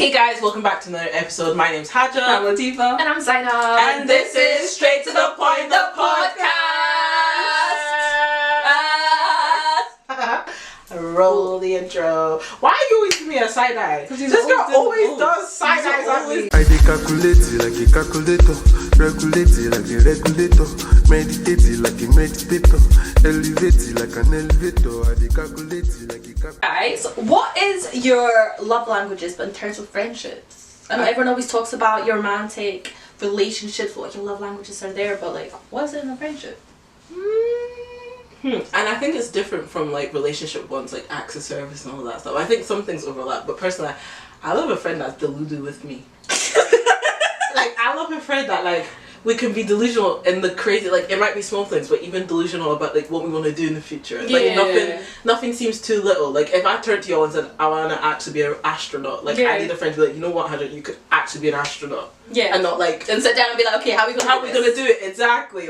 Hey guys, welcome back to another episode. My name's Haja. I'm Latifa. And I'm Zainab. And this is Straight to the Point, the podcast. Roll the intro. Why are you always giving me a side eye? This girl always does side eyes at me. I calculate it like a calculator, regulate it like a regulator, meditate it like a meditator, elevate it like an elevator. I calculate it like a calculator. Guys, what is your love languages but in terms of friendships? I know everyone always talks about your romantic relationships, what your love languages are there, but like, what is it in a friendship? And I think it's different from like relationship ones, like acts of service and all that stuff. I think some things overlap, but personally, I love a friend that's DELULU with me. Like, I love a friend that like we can be delusional in the crazy, like it might be small things, but even delusional about like what we want to do in the future. Like nothing seems too little. Like if I turned to you and said I want to actually be an astronaut, like I need a friend to be like, you know what, Haja, you could actually be an astronaut. Yeah. And not like and sit down and be like, okay, how are we gonna do it? Exactly.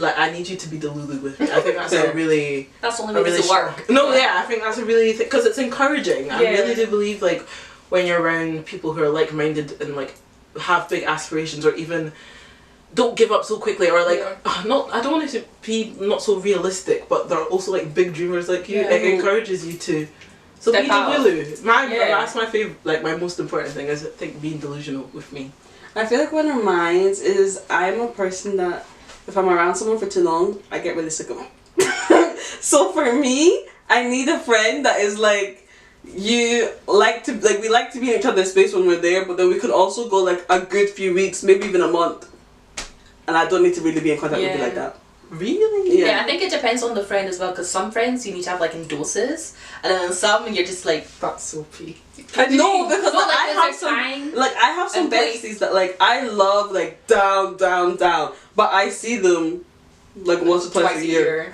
I need you to be DELULU with me. I think that's a really that's the only way to work. No, yeah, I think that's a really because it's encouraging. I really do believe like when you're around people who are like-minded and like have big aspirations or even don't give up so quickly or like I don't want it to be not so realistic, but they're also like big dreamers like you. It encourages you to be DELULU. That's my favorite, like my most important thing is I think being delusional with me. I feel like one of mine is I'm a person that if I'm around someone for too long, I get really sick of them. So for me, I need a friend that is like we like to be in each other's space when we're there, but then we could also go like a good few weeks, maybe even a month, and I don't need to really be in contact with you like that. Really? Yeah, I think it depends on the friend as well, because some friends you need to have like in doses, and then some you're just like, that's so peak. No, because like, I have some besties that like I love like down, but I see them like once or twice a year.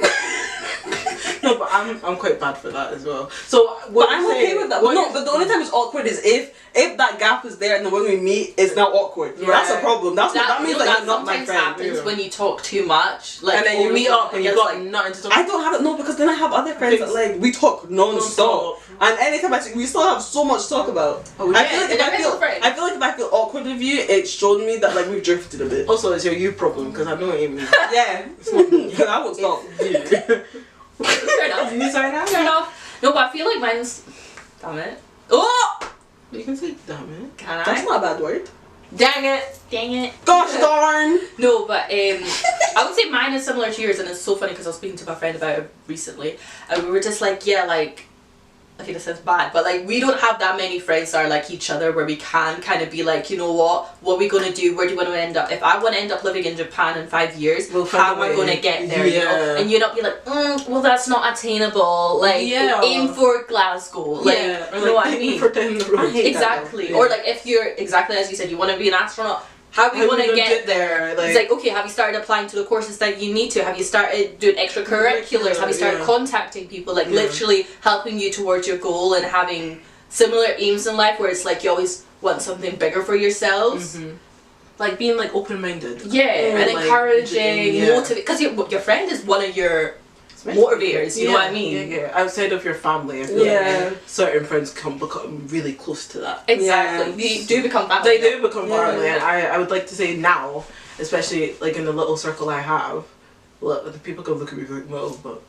No, but I'm quite bad for that as well. So, but I'm okay with that. But no, but the only time it's awkward is if that gap is there and then when we meet, it's now awkward. Yeah. That's a problem. That means that you're not my friend. That happens when you talk too much, like, and then you meet up and you've got nothing to talk about. I don't have it, no, because then I have other friends that like we talk non-stop. And anytime we still have so much to talk about. Oh, yeah. I feel like if I feel awkward with you, it's shown me that like we've drifted a bit. Also, it's your you problem because I know what you mean. Yeah, it's not me. I won't stop. Fair enough. Fair enough. No, but I feel like mine's. Damn it. Oh! You can say damn it. Can I? That's not a bad word. Dang it. Dang it. Gosh darn. No, but I would say mine is similar to yours, and it's so funny because I was speaking to my friend about it recently, and we were just like, yeah, like. Okay, this sounds bad, but like we don't have that many friends that are like each other where we can kind of be like, you know what are we going to do, where do you want to end up? If I want to end up living in Japan in 5 years, how am I going to get there? You know? And you not be like, well that's not attainable, like aim for Glasgow, like you know what I mean? For down the road. Exactly. Or like if you're exactly as you said, you want to be an astronaut, how are you going to get there? Like, it's like, okay, have you started applying to the courses that you need to? Have you started doing extracurriculars? Have you started contacting people? Like literally helping you towards your goal and having similar aims in life where it's like you always want something bigger for yourselves. Like being like open-minded. Yeah, and like, encouraging, motivating. Because your friend is one of your motivators, you know what I mean? Yeah, outside of your family, I feel like certain friends can become really close to that. Exactly. They do become family. They do become family, and I would like to say now, especially like in the little circle I have, look, the people can look at me like, well, but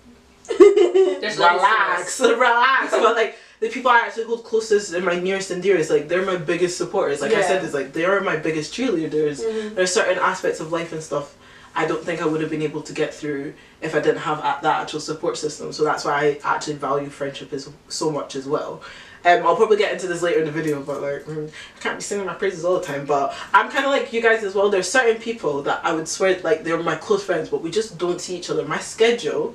relax, but like the people I actually hold closest and my nearest and dearest, like they're my biggest supporters. Like I said, it's like they are my biggest cheerleaders. There's certain aspects of life and stuff I don't think I would have been able to get through if I didn't have that actual support system. So that's why I actually value friendship so much as well. I'll probably get into this later in the video, but like I can't be singing my praises all the time, but I'm kind of like you guys as well. There's certain people that I would swear like they're my close friends, but we just don't see each other. My schedule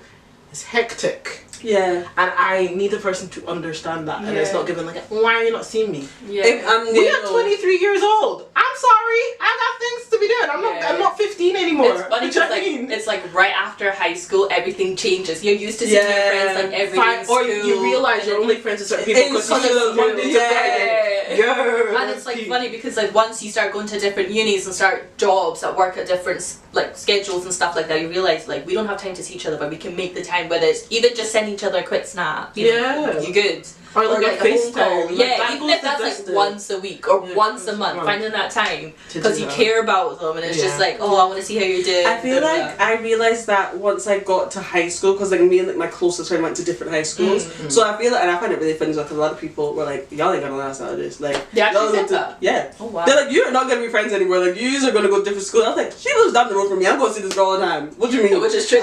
is hectic. Yeah. And I need a person to understand that, and it's not given like, why are you not seeing me? Yeah. We are 23 years old. I'm sorry, I got things to be doing. I'm not 15 anymore. It's funny because like it's like right after high school, everything changes. You're used to seeing your friends like every day in school, or you realize you're only friends with certain people because you're Monday to Friday. And it's like funny because like once you start going to different unis and start jobs that work at different like schedules and stuff like that, you realize like we don't have time to see each other, but we can make the time, whether it's even just sending each other a quick snap. You know, you good. Or like a phone call. FaceTime. Like, Yeah, that even goes if the that's like distance. once a week or Yeah, once a once a month, month. finding that time To because do you that. care about them, and it's just Yeah. like, oh, I want to see how you're doing. I feel blah, like blah. I realized that once I got to high school, because like me and like my closest friend went to different high schools. So I feel like, and I find it really funny because a lot of people were like, y'all ain't gonna last out of this. Like, They actually y'all said to- that? Yeah. Oh wow. They're like, you're not gonna be friends anymore. Like, you are gonna go to different schools. I was like, she lives down the road from me. I'm going to see this girl all the time. What do you mean? Which is true.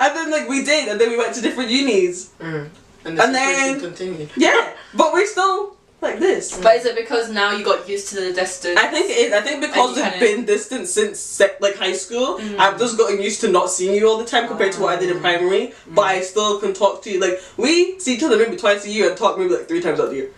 And then like we did, and then we went to different unis. And And then then- continued. Yeah, but we're still like this. But is it because now you got used to the distance? I think it is. I think because And you we've kinda- been distant since like high school, I've just gotten used to not seeing you all the time compared to what I did in primary. But I still can talk to you. Like we see each other maybe twice a year and talk maybe like 3 times out of the year.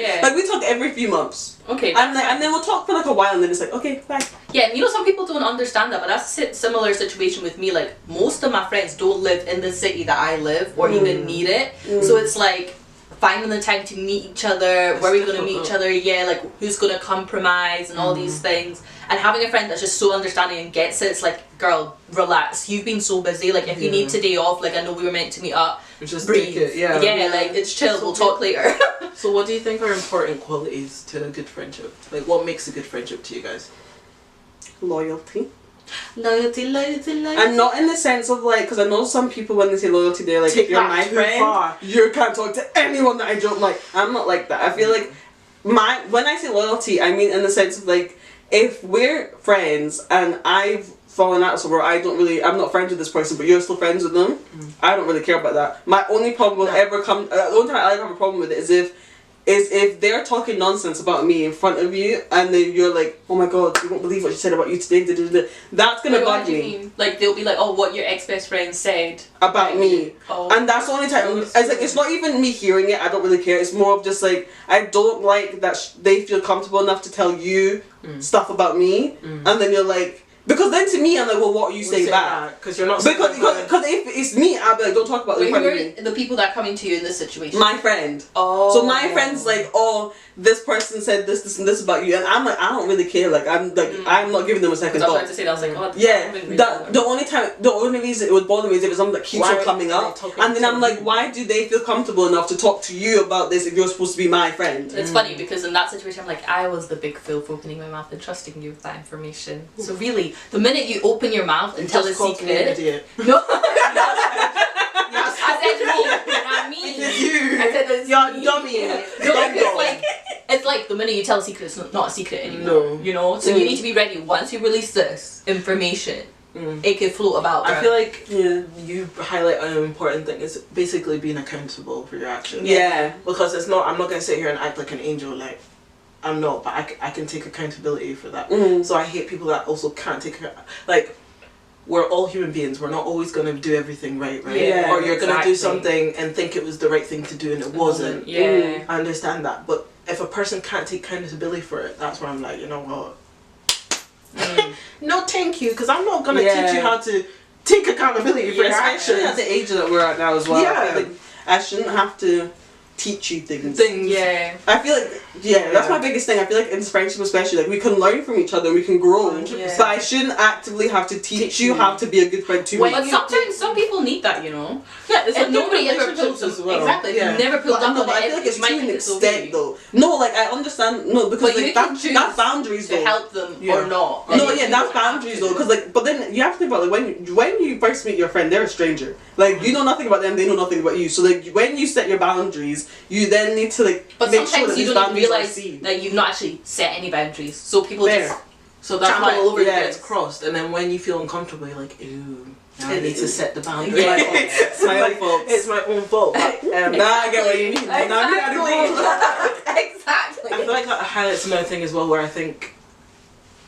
Yeah. Like we talk every few months. Okay. And then we'll talk for like a while and then it's like, okay, bye. Yeah, and you know some people don't understand that, but that's a similar situation with me. Like most of my friends don't live in the city that I live or even need it, so it's like finding the time to meet each other. Where are we gonna meet each other? Yeah, like who's gonna compromise and all these things. And having a friend that's just so understanding and gets it, it's like, girl, relax. You've been so busy. Like if you need today off, like I know we were meant to meet up. Just Breathe. take it, yeah. Like it's chill. So We'll talk later. So what do you think are important qualities to a good friendship? Like what makes a good friendship to you guys? Loyalty. Loyalty. And not in the sense of like, because I know some people when they say loyalty, they're like, Take if you're that my too friend, far. you can't talk to anyone that I don't like. I'm not like that. I feel like when I say loyalty, I mean in the sense of like, if we're friends and I've fallen out somewhere, I'm not friends with this person, but you're still friends with them, I don't really care about that. My only problem will ever come, the only time I ever have a problem with it is if they're talking nonsense about me in front of you and then you're like, oh my god, you won't believe what she said about you today, da, da, da. That's gonna Wait, what bug do you me. mean? Like they'll be like, oh, what your ex-best friend said About me. Oh. And that's the only time, it's like, it's not even me hearing it, I don't really care, it's more of just like, I don't like that they feel comfortable enough to tell you stuff about me, and then you're like, because then to me I'm like, well, what are you saying back? Because you're not. Because if it's me, I'll be like, don't talk about it Wait, in who front of are me. the people that are coming to you in this situation? My friend. Oh. So my friend's like, oh, this person said this and this about you, and I'm like, I don't really care. Like I'm not giving them a second I was thought. trying to say that, I was like, oh, Yeah, really the only reason it would bother me is if it's something that keeps Why on coming are up, they talking and then to I'm like, you? why do they feel comfortable enough to talk to you about this if you're supposed to be my friend? It's funny because in that situation, I'm like, I was the big fool for opening my mouth and trusting you with that information. So really, the minute you open your mouth and tell a Just called me an secret, idiot. no, I said me, not me. You. I said it's You're a me. dummy. No, Dumb it's like the minute you tell a secret, it's not a secret anymore. No. You know, so you need to be ready. Once you release this information, it can float about. I feel like Yeah. you highlight an important thing is basically being accountable for your actions. Yeah. Because it's not. I'm not gonna sit here and act like an angel. Like I'm not, but I can take accountability for that. So I hate people that also can't take like. We're all human beings. We're not always gonna do everything right? Yeah, or you're gonna do exactly. something and think it was the right thing to do and it wasn't. Yeah. I understand that, but if a person can't take accountability for it, that's where I'm like, you know what? No, thank you, because I'm not gonna teach you how to take accountability for your Especially at actions. the age that we're at now as well. Yeah. I feel like I shouldn't have to teach you things. Yeah. I feel like that's my biggest thing. I feel like in friendship especially, like we can learn from each other, we can grow, 100%. but I shouldn't actively have to teach you how to be a good friend to me. But sometimes some people need that, you know. Yeah, it's And like nobody ever relationships pulls as well. exactly. Yeah. You never pulled But, up no, on but I it. feel like it's might to an think it's okay extent though. No, like I understand. No, because But like you can choose that's boundaries to though. help them Yeah. or not. No, And yeah, you that's don't have boundaries to. though, because like, but then you have to think about like when you first meet your friend, they're a stranger. Like you know nothing about them, they know nothing about you. So like when you set your boundaries, you then need to like But make sure sometimes that you these don't even boundaries are realize seen. that you've not actually set any boundaries. So people Fair. just So that's Trample why all over yes. gets crossed, and then when you feel uncomfortable, you're like, ooh, now I It need to is. set the boundary. Yeah. It's my own fault. It's my own fault. But, Now I get what you mean. Now I get what you mean. Exactly. I feel like that highlights another thing as well, where I think,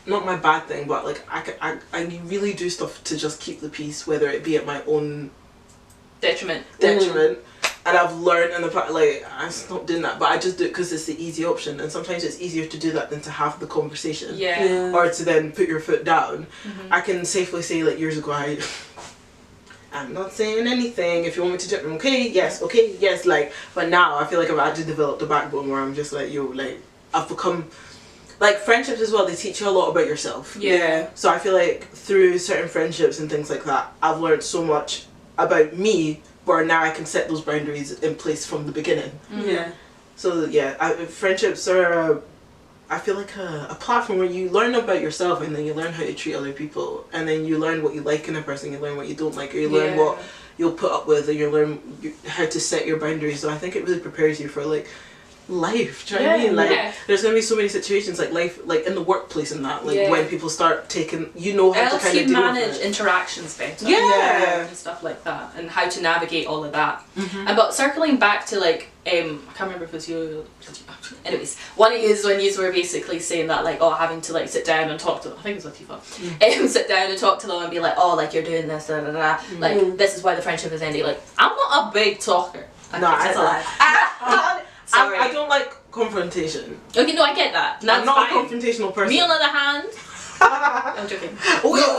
not my bad thing, but like I really do stuff to just keep the peace, whether it be at my own Detriment. detriment. And I've learned in the past, like, I stopped doing that, but I just do it because it's the easy option, and sometimes it's easier to do that than to have the conversation. Yeah. Or to then put your foot down. I can safely say, like, years ago, I'm not saying anything. If you want me to do it, okay, yes, like, but now I feel like I've actually developed a backbone where I'm just like, yo, like, I've become, like, friendships as well, they teach you a lot about yourself. Yeah. So I feel like through certain friendships and things like that, I've learned so much about me where now I can set those boundaries in place from the beginning. Yeah. So yeah, friendships are, I feel like a platform where you learn about yourself and then you learn how to treat other people, and then you learn what you like in a person, you learn what you don't like, or you learn what you'll put up with, and you learn how to set your boundaries. So I think it really prepares you for like life. Do you know what I mean? Like there's gonna be so many situations like life, like in the workplace and that, like when people start taking, you know how to kind of deal manage with it. interactions better. And stuff like that, and how to navigate all of that. And but circling back to like I can't remember if it was you. Anyways, one of you when you were basically saying that like having to like sit down and talk to them. I think it was Latifa. Sit down and talk to them and be like, like you're doing this, da da da. Like this is why the friendship is ending. Like I'm not a big talker. No, that's a lie. Sorry. I don't like confrontation. Okay, no, I get that. That's I'm not fine. a confrontational person. Me on the other hand, I'm joking.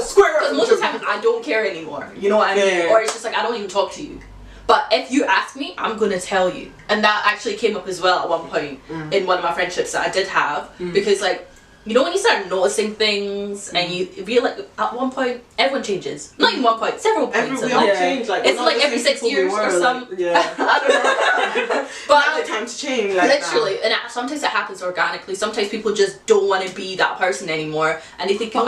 Square up. Because most of the time I don't care anymore. You know what I mean? Yeah. Or it's just like I don't even talk to you. But if you ask me, I'm gonna tell you. And that actually came up as well at one point in one of my friendships that I did have, because like, you know when you start noticing things and you realize at one point everyone changes. Not even one point, several points. We all change. Like, it's like every 6 years or something. Yeah. I don't know. But now the time to change. Like literally, and sometimes it happens organically. Sometimes people just don't want to be that person anymore, and they think, But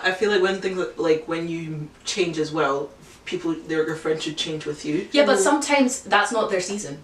I feel like when things like when you change as well, your friends should change with you. Yeah, but sometimes that's not their season.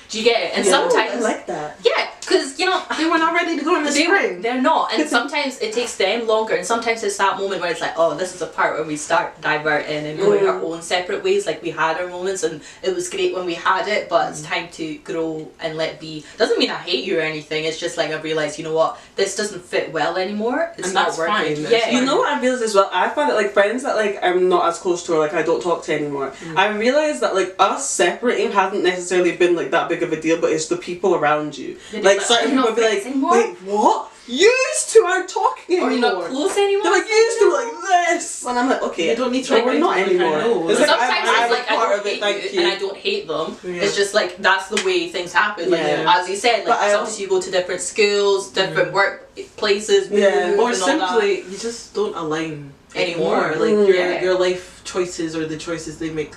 Do you get it? And sometimes I like that. Yeah, because you know they were not ready to go in the spring. They're not, and sometimes it takes them longer, and sometimes it's that moment where it's like, this is a part where we start diverting and going our own separate ways. Like we had our moments, and it was great when we had it, but it's time to grow and let be. Doesn't mean I hate you or anything. It's just like I've realized, you know what, this doesn't fit well anymore. It's and not that's working. fine. Yeah, You know what I realized as well? I find that like friends that like I'm not as close to or like I don't talk to anymore. I realized that like us separating hasn't necessarily been like that big of a deal, but it's the people around you. Like certain people would be like, wait, what? Used to aren't talking anymore. Or you're not close anymore. They're like used to like this, and I'm like, okay, you don't need to. We're not anymore. It's like, sometimes I'm it's like I don't hate you and I don't hate them. It's just like that's the way things happen. Like as you said, like sometimes you go to different schools, different workplaces, or simply you just don't align anymore. Like your life choices or the choices they make,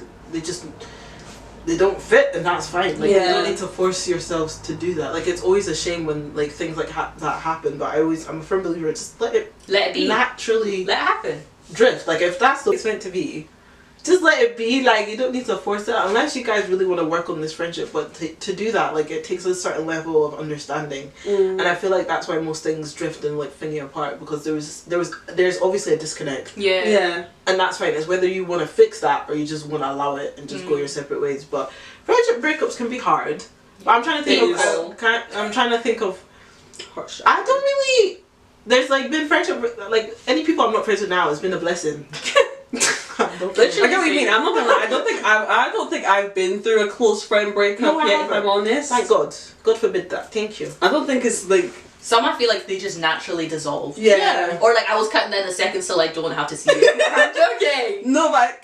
they don't fit, and that's fine. Like you don't need to force yourselves to do that. Like it's always a shame when like things like that happen, but I'm a firm believer, just let it be naturally, let it happen, drift. Like if that's the way it's meant to be, just let it be. Like you don't need to force it unless you guys really want to work on this friendship. But to do that, like it takes a certain level of understanding, and I feel like that's why most things drift and like thingy apart, because there's obviously a disconnect. And that's fine. It's whether you want to fix that or you just want to allow it and just go your separate ways. But friendship breakups can be hard. But I'm trying to think of. I don't really. There's like been friendship, like any people I'm not friends with now, it's been a blessing. I get what you mean. I'm not gonna lie. I don't think I've been through a close friend breakup yet. If I'm honest, thank God. God forbid that. Thank you. I don't think it's like. Some I feel like they just naturally dissolve. Yeah. Or like I was cutting in a second so like don't have to see you. I'm joking. No, but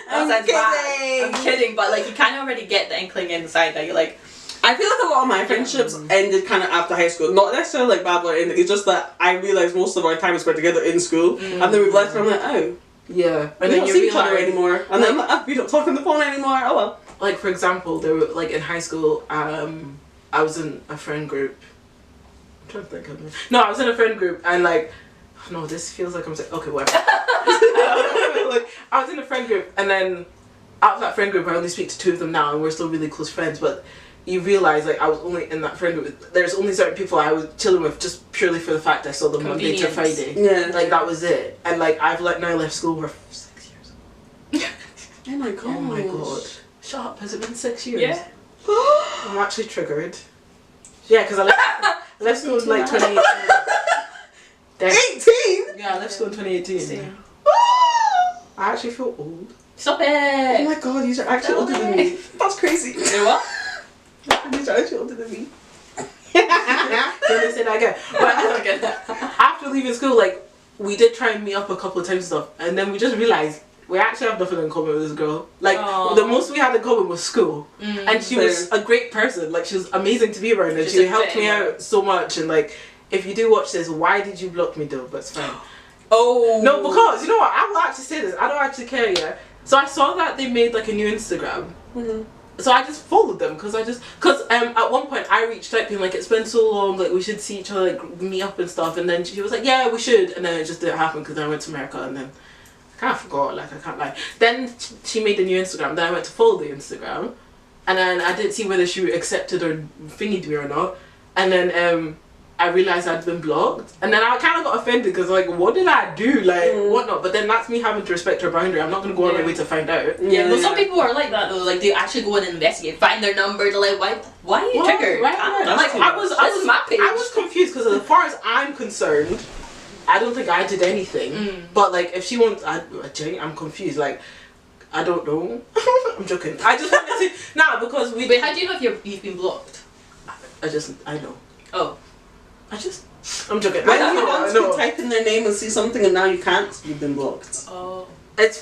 I'm kidding. I'm kidding, but like you kind of already get the inkling inside that you're like. I feel like a lot of my friendships ended kind of after high school. Not necessarily like bad or anything. It's just that I realized most of our time was spent together in school, and then we've left. And I'm like, oh, yeah. And we don't see each other anymore. And then I'm like, oh, we don't talk on the phone anymore. Oh well. Like for example, there were like in high school, I was in a friend group. I'm trying to think of it. No, I was in a friend group, and like, no, this feels like I'm saying okay, whatever. Like I was in a friend group, and then out of that friend group, I only speak to 2 of them now, and we're still really close friends, but. You realize like I was only in that friend group. There's only certain people I was chilling with just purely for the fact I saw them Monday to Friday. Yeah, like that was it. And like I've now left school for 6 years. Oh my god! Oh my god! Shut up! Has it been 6 years? Yeah. I'm actually triggered. Yeah, because I left school in like 2018. 18? Yeah, I left school in 2018. I actually feel old. Stop it! Oh my god, you are actually older than me. That's crazy. You know what? You're actually older than me. Don't say that again. But after leaving school, like we did try and meet up a couple of times and stuff, and then we just realized we actually have nothing in common with this girl. Like the most we had in common was school, and she was a great person. Like she was amazing to be around, and she helped me out so much. And like, if you do watch this, why did you block me though? But it's fine. Oh. No, because you know what? I will actually say this. I don't actually care. Yeah. So I saw that they made like a new Instagram. Mm-hmm. So I just followed them because at one point I reached out being like, it's been so long, like we should see each other, like meet up and stuff, and then she was like, yeah, we should, and then it just didn't happen because I went to America, and then I kind of forgot, like I can't lie. Then she made a new Instagram, then I went to follow the Instagram, and then I didn't see whether she accepted or thingied me or not, and then I realised I'd been blocked, and then I kind of got offended because like, what did I do, like whatnot? But then that's me having to respect her boundary. I'm not gonna go out of my way to find out. Yeah, well, some people are like that though. Like they actually go and investigate, find their number. They're like, why are you triggered? Right. Like I I was confused because as far as I'm concerned, I don't think I did anything. But like, if she wants, I'm confused. Like, I don't know. I'm joking. I just wanted to because we. Wait, how do you know if you've been blocked? I know. Oh. I'm joking. When you want to type in their name and see something and now you can't, you've been blocked. Oh.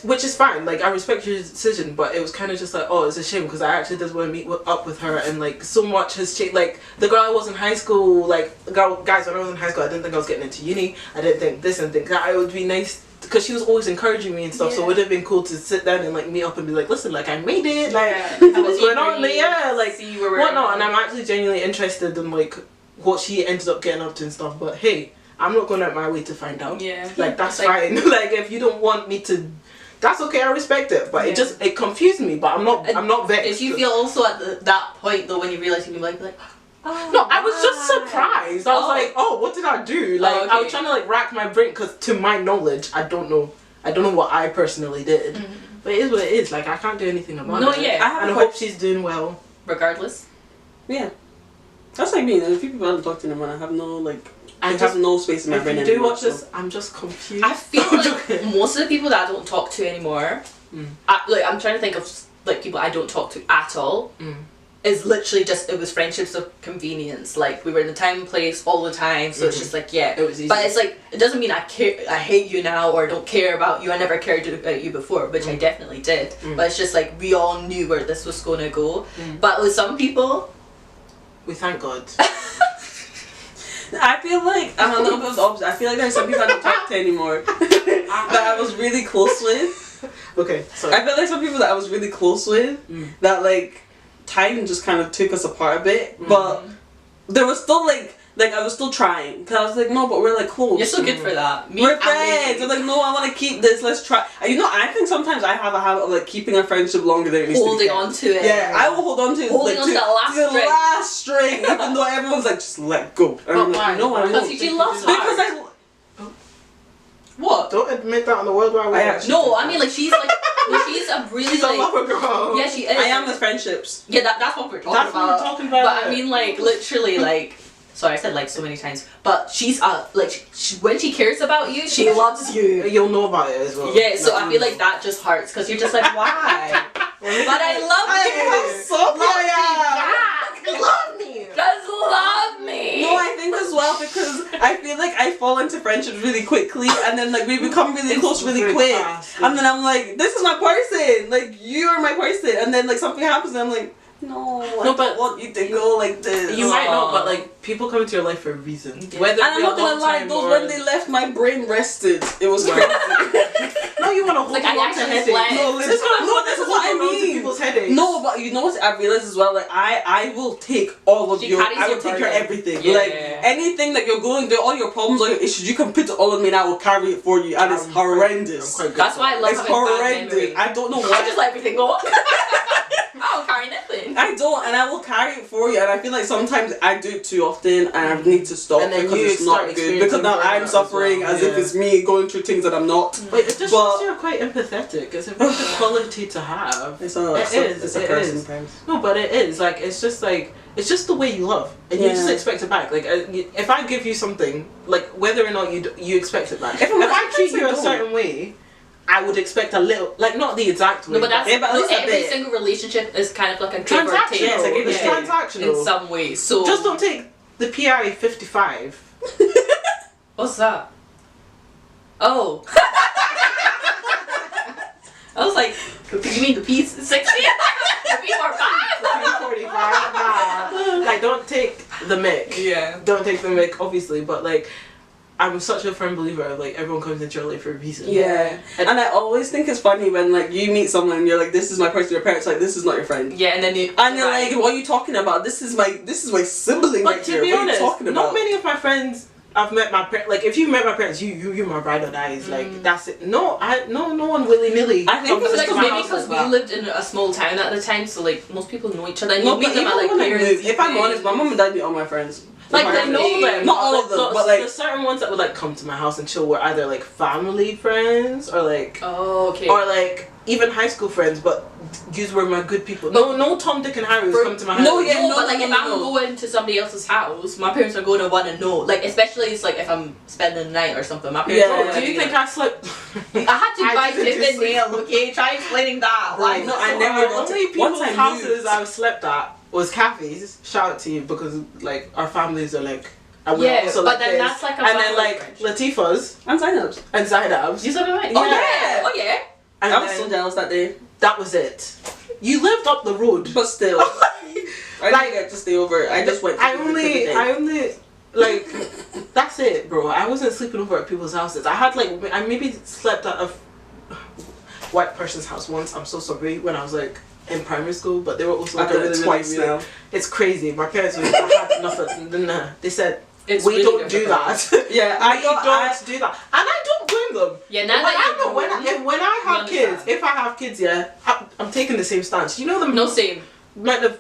Which is fine. Like I respect your decision, but it was kind of just like, oh, it's a shame because I actually did want to meet up with her, and like so much has changed. Like the girl I was in high school, like guys when I was in high school, I didn't think I was getting into uni. I didn't think this and think that. It would be nice because she was always encouraging me and stuff. So it would have been cool to sit down and like meet up and be like, listen, like I made it. Like what's going on? Like, yeah, like see where we're whatnot. And I'm actually genuinely interested in like what she ended up getting up to and stuff. But hey, I'm not going out my way to find out. Yeah. Like that's fine. Like if you don't want me to, that's okay. I respect it. But it confused me. But I'm not vexed. Did you feel also at that point though when you realized you'd be like, oh, no, I was just surprised. I was like, oh, what did I do? Like okay. I was trying to like rack my brain because to my knowledge, I don't know what I personally did. Mm-hmm. But it is what it is. Like I can't do anything about it. No, yeah. I hope she's doing well. Regardless. Yeah. That's like me. There's people I don't talk to them and I have no like. I have no space in my brain anymore. If you do watch this, I'm just confused. I feel like most of the people that I don't talk to anymore, I'm trying to think of like people I don't talk to at all. Is literally just, it was friendships of convenience. Like we were in the time and place all the time, so it's just like it was easy. But it's like it doesn't mean I hate you now or don't care about you. I never cared about you before, which I definitely did. But it's just like we all knew where this was going to go. But with some people, we thank God. I feel like I'm a little bit of the opposite. I feel like there's some people I don't talk to anymore that I was really close with. Okay, sorry. I feel like some people that I was really close with that like time just kind of took us apart a bit, but there was still like I was still trying because I was like, no, but we're like close. You're so good for that. We're friends. They're like, no, I want to keep this. Let's try. You know, I think sometimes I have a habit of like keeping a friendship longer than it needs to be. Holding on to it. Yeah, I will hold on to it. Holding on to the last string, even though everyone's like, just let go. And I'm like, no, I won't. Because you love her. Because What? Don't admit that on the World Wide Web. No, I mean like she's like she's a really she's a lover girl. Yeah, she is. I am with friendships. Yeah, that's what we're talking about. That's what we're talking about. But I mean like literally like. Sorry, I said like so many times. But she's like when she cares about you, she loves you. You'll know about it as well. Yeah, so I feel like that just hurts because you're just like why? But I love you. Love me. Just love me. No, I think as well because I feel like I fall into friendships really quickly and then like we become really close really quick. And then I'm like, this is my person. Like you're my person. And then like something happens and I'm like, no, I don't want you to go like this. You might not, but like people come into your life for a reason. Yeah. Whether and I'm not gonna lie, when they left, my brain rested. It was crazy. No, you wanna hold like, on to headaches. This is what I mean. People's headaches. No, but you know what I realized as well. Like I will take all of your. I will take your everything. Yeah. Like anything that you're going through, all your problems, all your issues, you can put it all on me, and I will carry it for you. And it's horrendous. That's why I love it's having horrendous. bad memory. I don't know I why. just let everything go. I don't carry nothing. I don't, and I will carry it for you. And I feel like sometimes I do it too often, and I need to stop and then because it's not good. Because now I'm suffering as if it's me going through things that I'm not. But it just shows you're quite empathetic. It's a really good quality to have. It's a curse sometimes. No, but it is like it's just the way you love, and you just expect it back. Like if I give you something, like whether or not you expect it back. If I treat you a certain way, I would expect a little, like not the exact way. No, but that's but every single relationship is kind of like a give or take. Yeah, it's transactional in some ways. So just don't take the PI 55. What's that? Oh. I was like, you mean the piece 60? The P45? The P45? Nah. Like don't take the mic. Yeah. Don't take the mic, obviously, but like I'm such a firm believer of like everyone comes into your life for a reason. Yeah. And I always think it's funny when like you meet someone and you're like, this is my person, your parents are like, this is not your friend. Yeah, and then you're like, what are you talking about? This is my sibling But right to here. be What honest, are you talking about? not many of my friends I've met my parents. Like if you've met my parents, you're my bride or dies. Like that's it. No one willy nilly. I think it's it's like my maybe house because as we well. lived in a small town at the time, so like most people know each other. And No, you meet but them at even like when I parents' moved, if I'm evenings. honest, my mum and dad knew all my friends. Like My I friends. know them, Not all of them, but like there's certain ones that would like come to my house and chill were either like family friends or like Oh, okay. or like even high school friends, but these were my good people. No Tom, Dick and Harry would come to my house. No, yeah, No, no, but like no, if no, I'm no. going to somebody else's house, my parents are going to want to know. Like especially it's like if I'm spending the night or something. My parents. Yeah. are Do gonna you be think like, I slept? I had to buy didn't tip and sleep. nail? Okay, try explaining that. Right, no, I never got to. Only Once people's I houses moved, I've slept at was cafes. Shout out to you because like our families are like. And we're Yeah, also but like then this. that's like a and then family like friendship. Latifah's and sign-ups. and Zainab's. You saw what I mean? Oh Yeah. yeah. Oh yeah. And I was then so jealous that day. that was it. You lived up the road. But still, I didn't get to stay over. I just went to I visit for the day. only like that's it, bro. I wasn't sleeping over at people's houses. I had like I maybe slept at a white person's house once. I'm so sorry when I was like in primary school, but they were also like I've done it twice now. It's crazy. My parents were I had nothing. Nah. They said It's we really don't do difficult. that. Yeah, I don't do that, and I don't blame them. Yeah, now that you're when I have you kids, understand. if I have kids, yeah, I'm taking the same stance. You know the No same. amount of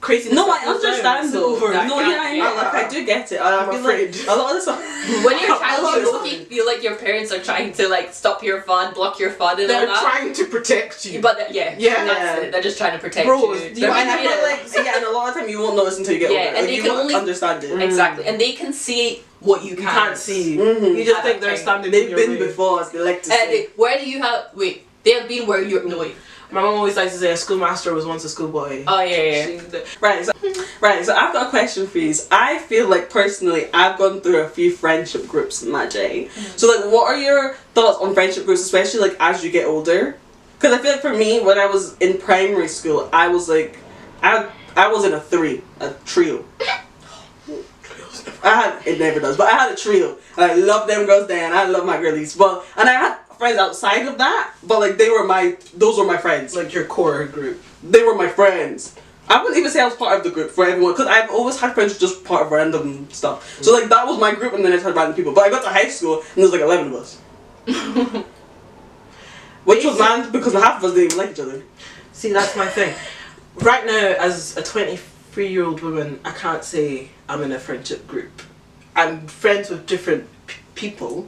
craziness. No, that I goes down understand though. over That No, can't yeah, I be. know. Like, I do get it. I I'm feel afraid. like a lot of the stuff. When you're a child, I you love low-key feel like your parents are trying to like stop your fun, block your fun, and They're all that. trying to protect you. But yeah, Yeah. that's it. They're just trying to protect Bros, you. do They're you And I being feel weird. like, yeah, and a lot of time you won't notice until you get Yeah, older. and Like, they you can won't only- understand it. Exactly, and they can see what you you can't. can't see. Mhm. You just At think that they're time. standing. in They've your been way. before us. They like to And say. where do you have? Wait, they have been where you're. No wait. My mom always likes to say a schoolmaster was once a schoolboy. Oh yeah, yeah. Right, so I've got a question for you. I feel like personally I've gone through a few friendship groups in my day. So like what are your thoughts on friendship groups, especially like as you get older? Because I feel like for me, when I was in primary school, I was like I was in a trio. It never does, but I had a trio. And I love them girls then, I love my girlies. But and I had friends outside of that, but like those were my friends. Like your core group. They were my friends. I wouldn't even say I was part of the group for everyone, because I've always had friends just part of random stuff. So like that was my group, and then I just had random people. But I got to high school and there was like 11 of us, which was mad because half of us didn't even like each other. See, that's my thing. Right now, as a 23-year-old woman, I can't say I'm in a friendship group. I'm friends with different people,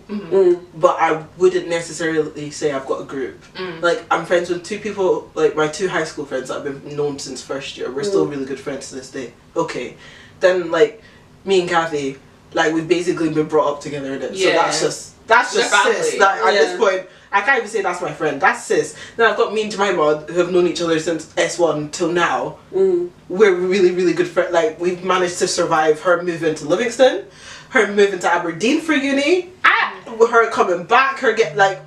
but I wouldn't necessarily say I've got a group. Like, I'm friends with two people, like my two high school friends that I've been known since first year. We're still really good friends to this day. Okay. Then, like, me and Kathy, like, we've basically been brought up together. So Yeah. that's just They're sis. family. At Yeah. this point, I can't even say that's my friend. That's sis. Then I've got me and Jemima, who have known each other since S1 till now. We're really, really good friends. Like, we've managed to survive her moving to Livingston, her moving to Aberdeen for uni, her coming back,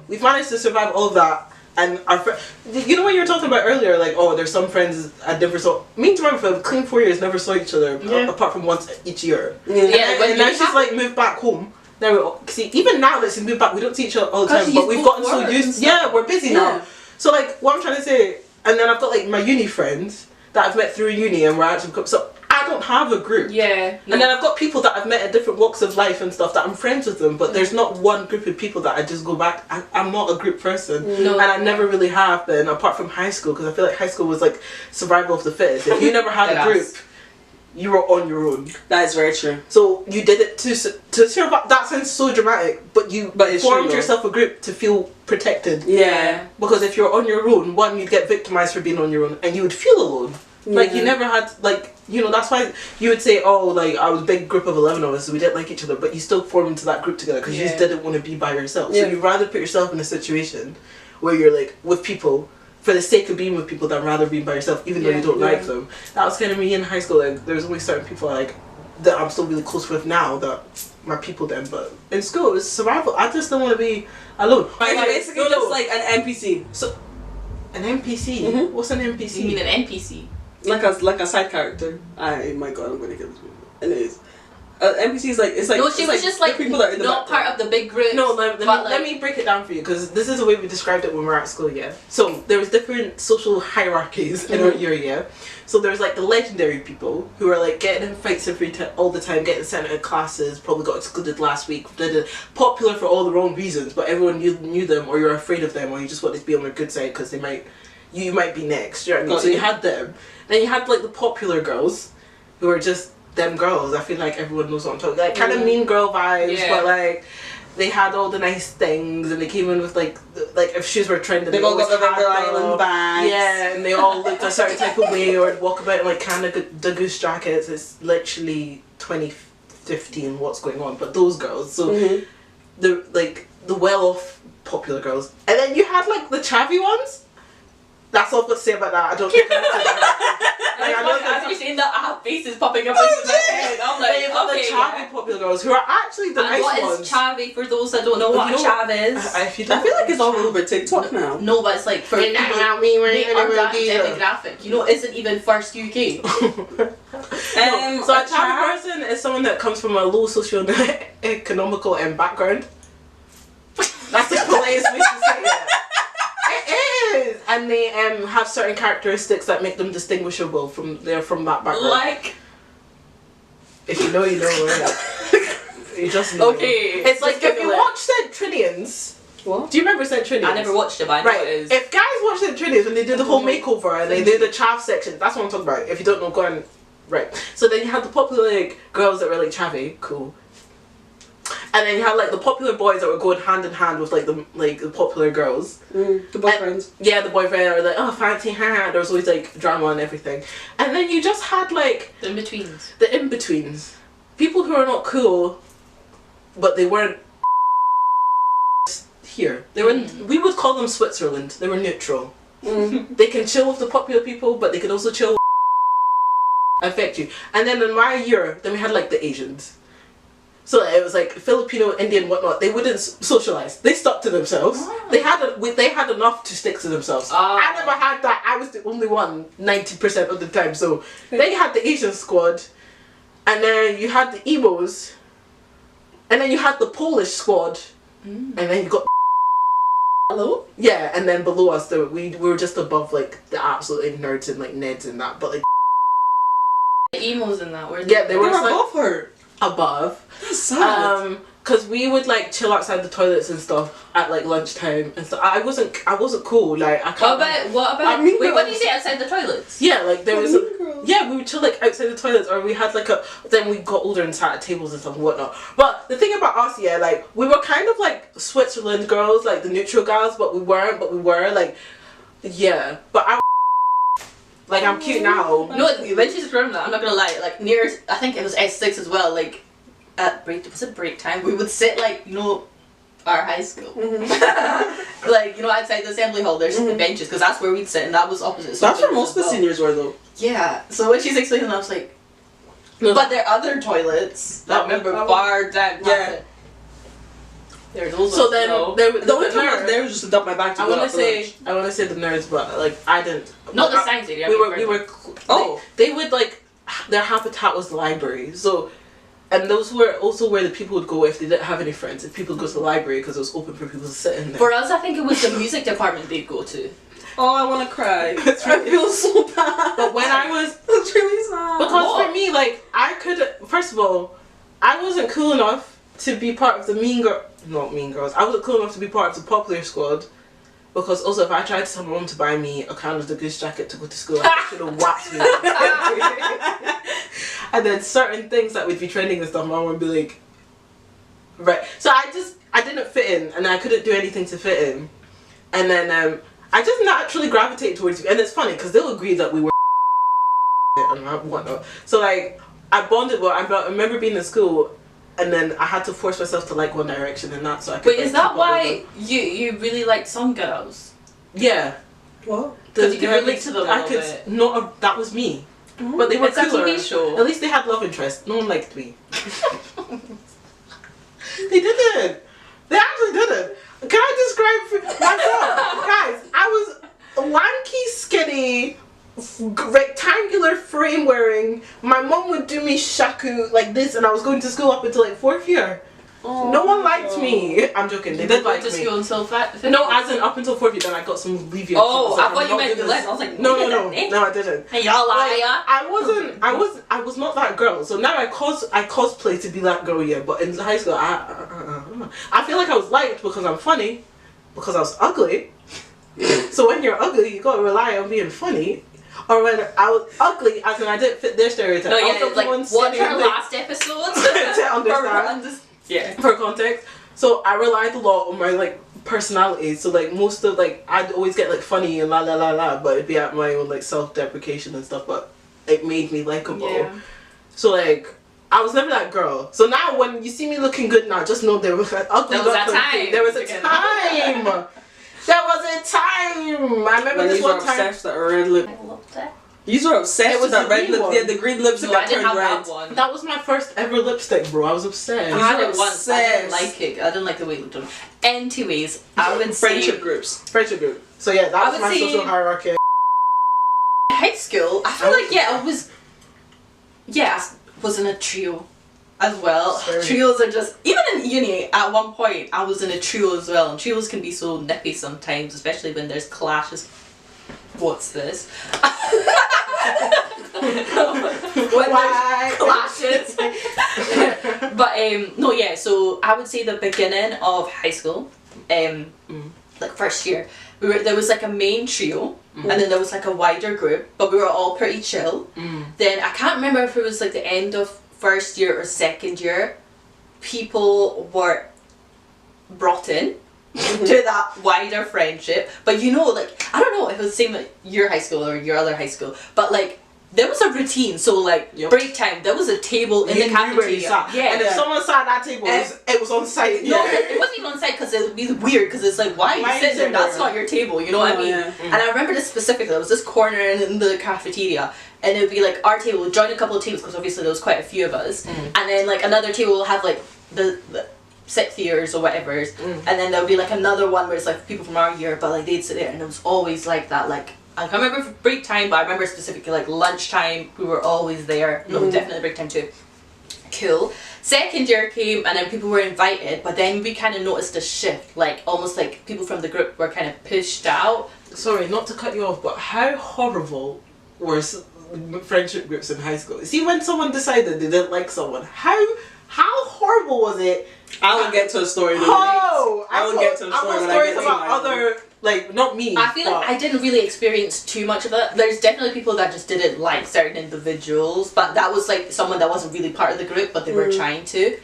we've managed to survive all of that. And our you know what you were talking about earlier, like, oh, there's some friends I never saw. Me and Jemima for a clean 4 years never saw each other apart from once each year. Yeah, when And now you she's have- like moved back home. Now see, even now that she's moved back, we don't see each other all the 'Cause time. you But we've both gotten so work and used. stuff. Yeah, we're busy Yeah. now. So like, what I'm trying to say, and then I've got like my uni friends that I've met through uni, and we're actually so I don't have a group. Yeah. And then I've got people that I've met at different walks of life and stuff that I'm friends with them, but there's not one group of people that I just go back. I'm not a group person, No. and I never really have been, apart from high school, because I feel like high school was like survival of the fittest. If you never had a Yes. group, you were on your own. That is very true. So you did it to survive. That sounds so dramatic, but you But it's formed true, though. yourself a group to feel protected. Yeah. Because if you're on your own, one, you'd get victimized for being on your own, and you would feel alone. Like, you never had, like, you know, that's why you would say, oh, like, I was a big group of 11 of us, so we didn't like each other, but you still formed into that group together because you just didn't want to be by yourself. Yeah. So you'd rather put yourself in a situation where you're, like, with people for the sake of being with people than rather being by yourself, even though you don't like them. That was kind of me in high school. Like, there's only certain people, like, that I'm still really close with now that my people then, but in school, it's survival. I just don't want to be alone. It's basically just like an NPC. So, an NPC? What's an NPC? You mean an NPC? Like a side character. My god, I'm gonna kill this movie. Anyways. NPC is like it's like No, she it's was just like the people that are in the not background. part of the big group. No, let me break it down for you because this is the way we described it when we were at school, yeah. So there was different social hierarchies in our year, yeah. So there's like the legendary people who are like getting in fights all the time, getting sent out of classes, probably got excluded last week, popular for all the wrong reasons, but everyone knew them, or you're afraid of them, or you just wanted to be on their good side because you might be next. You know what I mean? So you had them. Then you had like the popular girls, who are just them girls. I feel like everyone knows what I'm talking. Like kind of mean girl vibes, but like they had all the nice things, and they came in with like if shoes were trending, They've all got the River Island bags. Yeah, and they all looked a certain type of way, or walk about in like the goose jackets. It's literally 2015. What's going on? But those girls, so the well-off popular girls, and then you had like the chavvy ones. That's all I've got to say about that. I don't think as you're saying that, I have faces popping up into my head. I'm like, the chavvy popular girls who are actually the nice ones. What is chavvy for those that don't know what a chav is? I feel like it's all over TikTok now. No, but it's like for people, that demographic. You know, it isn't even first UK. So a chavvy person is someone that comes from a low socio-economical background. That's the politest way to say it. And they have certain characteristics that make them distinguishable from that background. Like, if you know, you know, right? You just know. Okay. It's like if you watch Centrinians. What? Do you remember Centrinians? I never watched it, but I know it is. If guys watch Centrinians when they did the whole makeover and they did the chav section, that's what I'm talking about. If you don't know, go on. Right. So then you had the popular like girls that were like chavvy, cool. And then you had like the popular boys that were going hand in hand with like the popular girls. The boyfriends. Yeah, the boyfriend, or like, oh fancy hand. There was always like drama and everything. And then you just had like the in-betweens. The in-betweens. People who are not cool, but they weren't here. They were we would call them Switzerland. They were neutral. They can chill with the popular people, but they can also chill with affect you. And then in my year, then we had like the Asians. So it was like Filipino, Indian, whatnot. They wouldn't socialize. They stuck to themselves. They had enough to stick to themselves. I never had that. I was the only one 90% of the time. So then you had the Asian squad, and then you had the emos, and then you had the Polish squad, and then you got Hello? Yeah, and then below us, we were just above like the absolute nerds and like Neds and that, but like the emos and that. They were above like, her. Above. That's sad. Cause we would like chill outside the toilets and stuff at like lunchtime and stuff. I wasn't cool. Like I can't. What about? Wait, what do you say outside the toilets? Yeah, like there was. We would chill like outside the toilets, or we had like Then we got older and sat at tables and stuff and whatnot. But the thing about us, yeah, like we were kind of like Switzerland girls, like the neutral girls, but we weren't. But we were like, yeah. But I. Like I'm cute now. No, when she's from that, I'm not gonna lie. Like near, I think it was S6 as well. Like at break time, we would sit like our high school, like outside the assembly hall. There's benches because that's where we'd sit, and that was opposite. That's where most of the seniors were though. Yeah. So when she's explaining, I was like, but there are other toilets that remember far down. Yeah. There, those so then the only time I was there was just to dump my bag to I go want out to for say lunch. I want to say the nerds, but like I didn't. Not the science area. We were. They would like their habitat was the library. So, and those were also where the people would go if they didn't have any friends. If people would go to the library because it was open for people to sit in there. For us, I think it was the music department they'd go to. Oh, I want to cry. I feel so bad. But when I was, it's really sad. Because for me, like I could. First of all, I wasn't cool enough to be part of the not mean girls. I wasn't cool enough to be part of the popular squad. Because also, if I tried to tell my mom to buy me a can of the goose jacket to go to school, I should have whacked me. And then certain things that would be trending and stuff, my mom would be like, right. So I didn't fit in, and I couldn't do anything to fit in. And then I just naturally gravitated towards you. And it's funny because they'll agree that we were and whatnot. So like, I bonded well. I remember being in school. And then I had to force myself to like One Direction and that, so I could. Wait, is that why you really like some girls? Yeah. What? Because you can relate to them a little bit. That was me. But they were cooler. A TV show. At least they had love interest. No one liked me. They didn't. They actually didn't. Can I describe myself? Guys, I was lanky, skinny, rectangular frame wearing. My mom would do me shaku like this, and I was going to school up until like 4th year. Oh, No one liked me. I'm joking. They did like to me. school until No, as in up until 4th year, then I got some leave year. Oh, so I thought I'm you not meant doing you this. left. I was like, No, I didn't. Hey, y'all liar. Like, I was not that girl. So now I cosplay to be that girl, yeah. But in high school, I feel like I was liked because I'm funny, because I was ugly. So when you're ugly, you gotta rely on being funny. Or when I was ugly, as in I didn't fit their stereotype. No, I yeah, was like, one watch sitting our there last episode to understand. Yeah. For context. So I relied a lot on my like personality. So like most of like I'd always get like funny and la la la la, but it'd be at my own like self-deprecation and stuff. But it made me likable. Yeah. So like I was never that girl. So now when you see me looking good now, just know there was an ugly. There was a time. There was a time. There was a time. I remember When this you were one time. obsessed with that red lip. I loved it. You were obsessed It was with that the red green lip. one. Yeah, the green lipstick No, I that didn't turned have red. that one. That was my first ever lipstick, bro. I was obsessed. I had it You're once. I didn't obsessed. like it. I didn't like the way it looked on. Anyways, I would Friendship say groups. Friendship group. So yeah, I that was would my say- social hierarchy. high school. I feel like I was. Yeah, I was in a trio as well. Sorry. Trios are just even in uni. At one point, I was in a trio as well, and trios can be so nippy sometimes, especially when there's clashes. What's this? When Why? there's clashes. But no, yeah. So I would say the beginning of high school, like first year, there was like a main trio, and then there was like a wider group, but we were all pretty chill. Then I can't remember if it was like the end of first year or second year, people were brought in to that wider friendship. But you know, like, I don't know if it was the same at your high school or your other high school, but like there was a routine. So like break time, there was a table in the You knew where you cafeteria. sat. Yeah. And if someone sat at that table, it was on site. No, Yeah. it wasn't even on site because it would be weird because it's like, why are you sitting there? That's not your table, you know what I mean? Yeah. And I remember this specifically, there was this corner in the cafeteria and it would be like our table would join a couple of tables because obviously there was quite a few of us. And then like another table will have like the 6th years or whatever. And then there would be like another one where it's like people from our year, but like they'd sit there and it was always like that. Like, I can't remember for break time, but I remember specifically like lunchtime, we were always there. No, definitely break time too. Cool. Second year came and then people were invited, but then we kind of noticed a shift, like almost like people from the group were kind of pushed out. Sorry, not to cut you off, but how horrible were friendship groups in high school? See, when someone decided they didn't like someone, how horrible was it? I will get to a story. in a minute. Oh, I will get to a story when I stories get to about mine. other, like, not me. I feel like I didn't really experience too much of that. There's definitely people that just didn't like certain individuals, but that was like someone that wasn't really part of the group, but they were trying to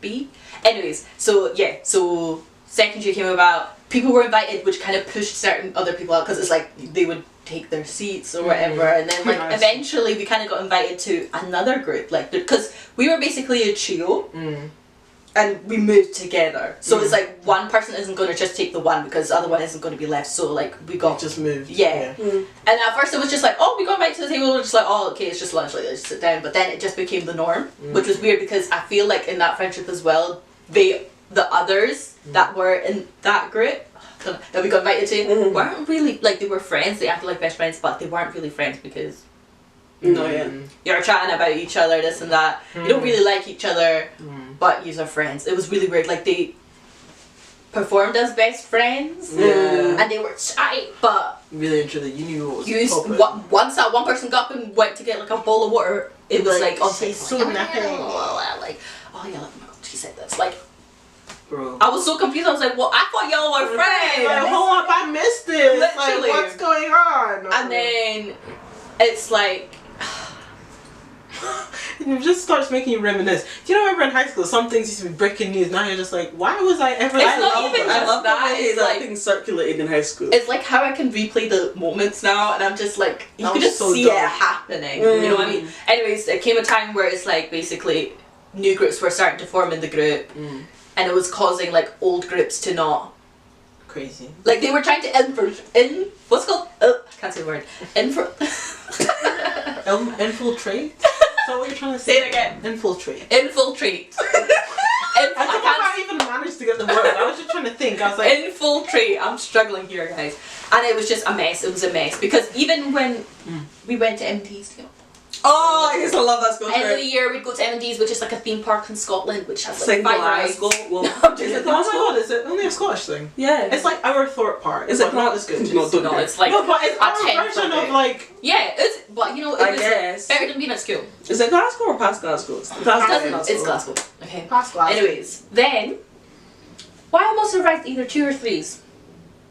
be. Anyways, so yeah, so second year came about, people were invited, which kind of pushed certain other people out because it's like they would take their seats or whatever, and then like Nice. eventually we kind of got invited to another group, like because we were basically a trio. And we moved together, so it's like one person isn't going to just take the one because the other one isn't going to be left. So like we got just moved. yeah. And at first it was just like, oh, we got back to the table, we're just like, oh, okay, it's just lunch, like, let's sit down. But then it just became the norm, which was weird because I feel like in that friendship as well, the others that were in that group that we got invited to weren't really, like, they were friends, they acted like best friends, but they weren't really friends because you're chatting about each other, this and that. You don't really like each other, but you are friends. It was really weird. Like, they performed as best friends, and they were shy, but Really and truly, you knew what was popping. once that one person got up and went to get like a bowl of water, it was like, on she's so like, napping. like, oh yeah, like, she said that's like, Bro. I was so confused. I was like, well, I thought y'all were friends. Like, hold up, I missed it. Literally. Like, what's going on? And then it's like, it just starts making you reminisce. Do you know, remember in high school, some things used to be breaking news. Now you're just like, why was I ever? It's I not love even that. I love that, the way it's that like- thing circulated in high school. it's like how I can replay the moments now, and I'm just like, you That can was just so see dumb. it happening. You know what I mean? Anyways, there came a time where it's like basically new groups were starting to form in the group, and it was causing like old groups to not. Crazy. Like they were trying to what's it called? I can't say the word. Infiltrate? Is that what you're trying to say? Say it again. Infiltrate. Infiltrate. I think I even managed to get the word. I was just trying to think. I was like, Infiltrate. I'm struggling here, guys. And it was just a mess. It was a mess because even when we went to M&T's, you know. Oh, I used to love that school End of trip. the year, we'd go to M&T's, which is like a theme park in Scotland, which has like Same 5 rides. Glasgow. Well, I'm Is joking. it, oh my god, is it only a Scottish thing? yeah. It's like our Thorpe Park. Is it but not as good? No, don't No, do it. it's like No, but it's a our 10th version of of it. like... Yeah, it's, but you know, it I was guess. better than being at school. Is it Glasgow or past Glasgow? It's Glasgow. Okay. Past Glasgow. Anyways, then, why I must have ranked either 2 or 3s.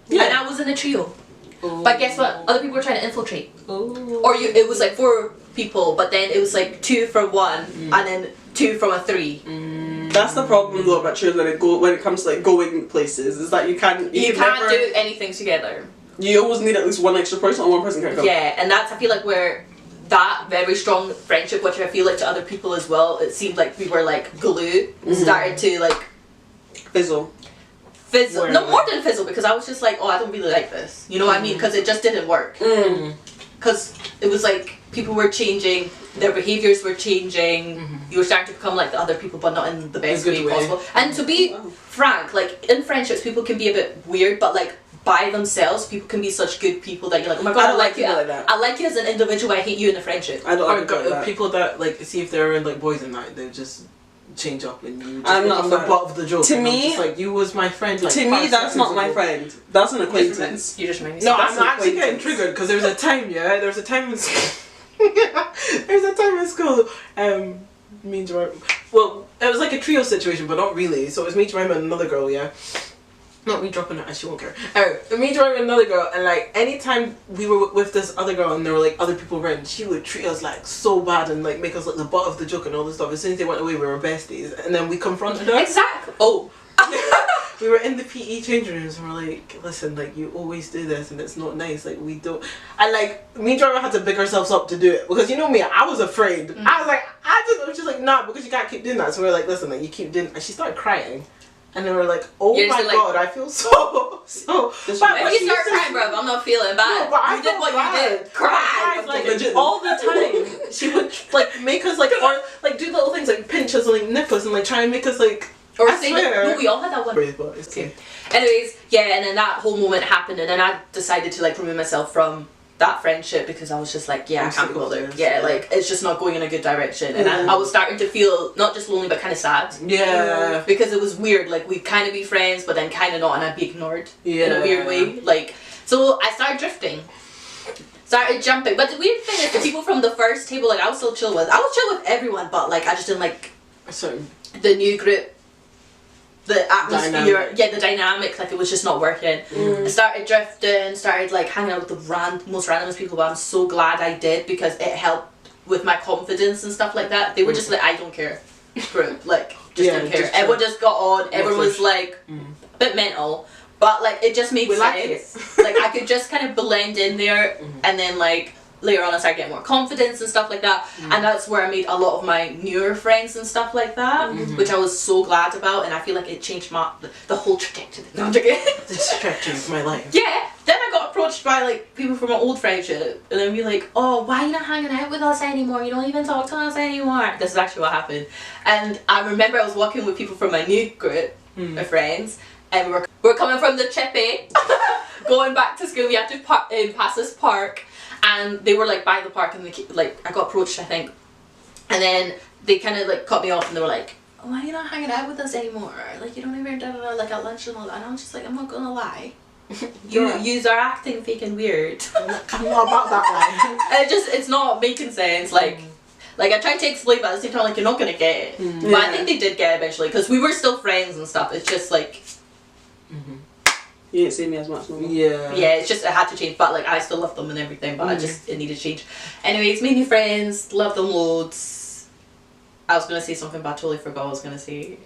Yeah. And I was in a trio. But guess what? Other people were trying to infiltrate. Ooh. Or it was like 4 people, but then it was like 2 from 1, and then 2 from a 3. That's the problem though about children when it comes to like going places, is that you can't You can can't never, do anything together. You always need at least one extra person, or one person can't come. Yeah, and that's, I feel like, where that very strong friendship, which I feel like to other people as well, it seemed like we were like glue, started to like Fizzle. fizzle. Where, No, like- more than fizzle, because I was just like, oh, I don't really like this. You know what I mean? Because it just didn't work. Because it was like people were changing, their behaviours were changing, you were starting to become like the other people, but not in the best In a good way way. possible. And to be frank, like in friendships, people can be a bit weird, but like by themselves, people can be such good people that you're like, oh my god, I I, don't like like you. people like that. I like you as an individual. I hate you in a friendship. I don't Or like people like that. people that like see if they're in like boys and that they just change up and you just I'm not become the a fan. butt of the joke. To and I'm me- just like you was my friend. Like, To me, 5 that's not seconds my ago. friend. That's an acquaintance. You just remind me. No, That's I'm an actually getting acquaintance. triggered because there's a time. Yeah, there's a time in school. There's a time in school. Me and Jemima. Well, it was like a trio situation, but not really. So it was me, Jemima, and another girl. Yeah. Not me dropping her, and she won't care. Me, Jemima, and another girl, and like anytime we were with this other girl, and there were like other people around, she would treat us like so bad and like make us like the butt of the joke and all this stuff. As soon as they went away, we were besties, and then we confronted her. Exactly. Oh. We were in the PE changing rooms and we're like, listen, like you always do this and it's not nice. Like we don't. And like me and Jordan had to pick ourselves up to do it because you know me, I was afraid. I was like, she's like, nah, because you can't keep doing that. So we were like, listen, like you keep doing. And she started crying, and then we were like, oh You're my just like- god, I feel so. This But If what you she start says- crying, bro, I'm not feeling bad. No, but I you did felt what bad. you did. Cry. Guys, like Legit. all the time, she would like make us like or like do little things like pinch us and like nip us and like try and make us like. Or I say, swear. no, we all had that one. But it's Okay. Anyways, yeah, and then that whole moment happened, and then I decided to like remove myself from that friendship because I was just like, yeah, I'm I can't sick be of bothered. this. Yeah, like it's just not going in a good direction, and I was starting to feel not just lonely but kind of sad. Yeah. Because it was weird. Like we'd kind of be friends, but then kind of not, and I'd be ignored in a Yeah. weird way. Like so, I started drifting. Started jumping, but the weird thing is the people from the first table, like I was still chill with. I was chill with everyone, but like I just didn't like So the new group, the atmosphere, Dynamic. yeah, the dynamic, like it was just not working. I started drifting, started like hanging out with the most randomest people, but I'm so glad I did because it helped with my confidence and stuff like that. They were just like, I don't care group, like just Yeah, didn't care. just Everyone just got on, everyone was like a bit mental, but like it just made We like sense. Like I could just kind of blend in there and then like later on I started getting more confidence and stuff like that, and that's where I made a lot of my newer friends and stuff like that, which I was so glad about, and I feel like it changed the whole trajectory. No, I'm joking. the trajectory of my life. Yeah, then I got approached by like people from my old friendship, and then be like, oh, why are you not hanging out with us anymore? You don't even talk to us anymore. This is actually what happened. And I remember I was walking with people from my new group of friends, and we were coming from the chippy, going back to school. We had to pass this park, and they were like by the park, and like I got approached, I think, and then they kind of like cut me off, and they were like, why are you not hanging out with us anymore? Like you don't even like at lunch and all that. And I'm just like, I'm not gonna lie. You are acting fake and weird. I'm not about that And it's not making sense. Like I tried to explain, but at the same time, like you're not gonna get it. But I think they did get it eventually because we were still friends and stuff. It's just like You didn't see me as much no more. Yeah. yeah, it's just it had to change. But like I still love them and everything. But it needed to change. Anyways, made new friends, love them loads. I was gonna say something, but I totally forgot what I was gonna say.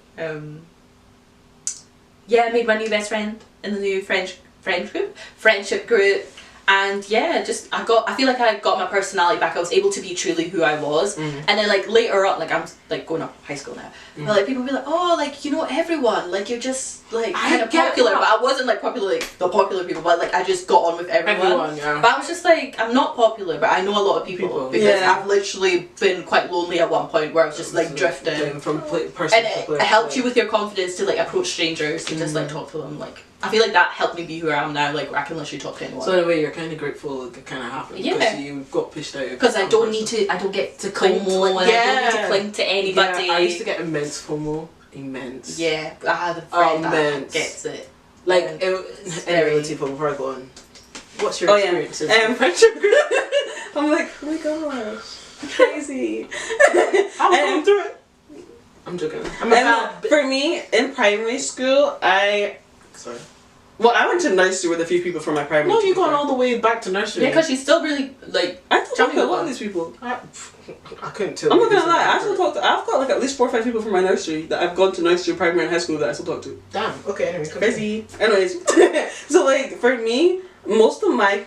Yeah, I made my new best friend in the new friendship group, and yeah, just I feel like I got my personality back. I was able to be truly who I was, and then like later on, like I'm like going up high school now, but like people be like, oh, like you know everyone, like you're just like kind of get popular, that. but I wasn't like popular like the popular people, but like I just got on with everyone. Everyone, yeah. But I was just like, I'm not popular, but I know a lot of people because Yeah. I've literally been quite lonely at one point where I was just like drifting. From person And to it place, helped like- you with your confidence to like approach strangers to just like talk to them. Like I feel like that helped me be who I am now. Like, I can literally talk to anyone. So in a way, you're kind of grateful it kind of happened. Yeah. Because you got pushed out. Because I don't get to cling to, and I don't need to cling to anybody. Yeah, I used to get immense FOMO. Immense. Yeah, I had a friend that gets it. Like, very... Latifa, before I go on, what's your experience in friendship group? I'm like, oh my gosh, crazy. I'm going through it. I'm joking. For me, in primary school, Well, I went to nursery with a few people from my primary. No, you've gone all the way back to nursery. Yeah, because she's still really, like... I still talk to a lot of these people. I couldn't tell. I'm not gonna lie, I still talk to... I've got like at least 4 or 5 people from my nursery that I've gone to nursery, primary and high school that I still talk to. Damn, okay, anyway. Crazy. Anyways. So like, for me, most of my...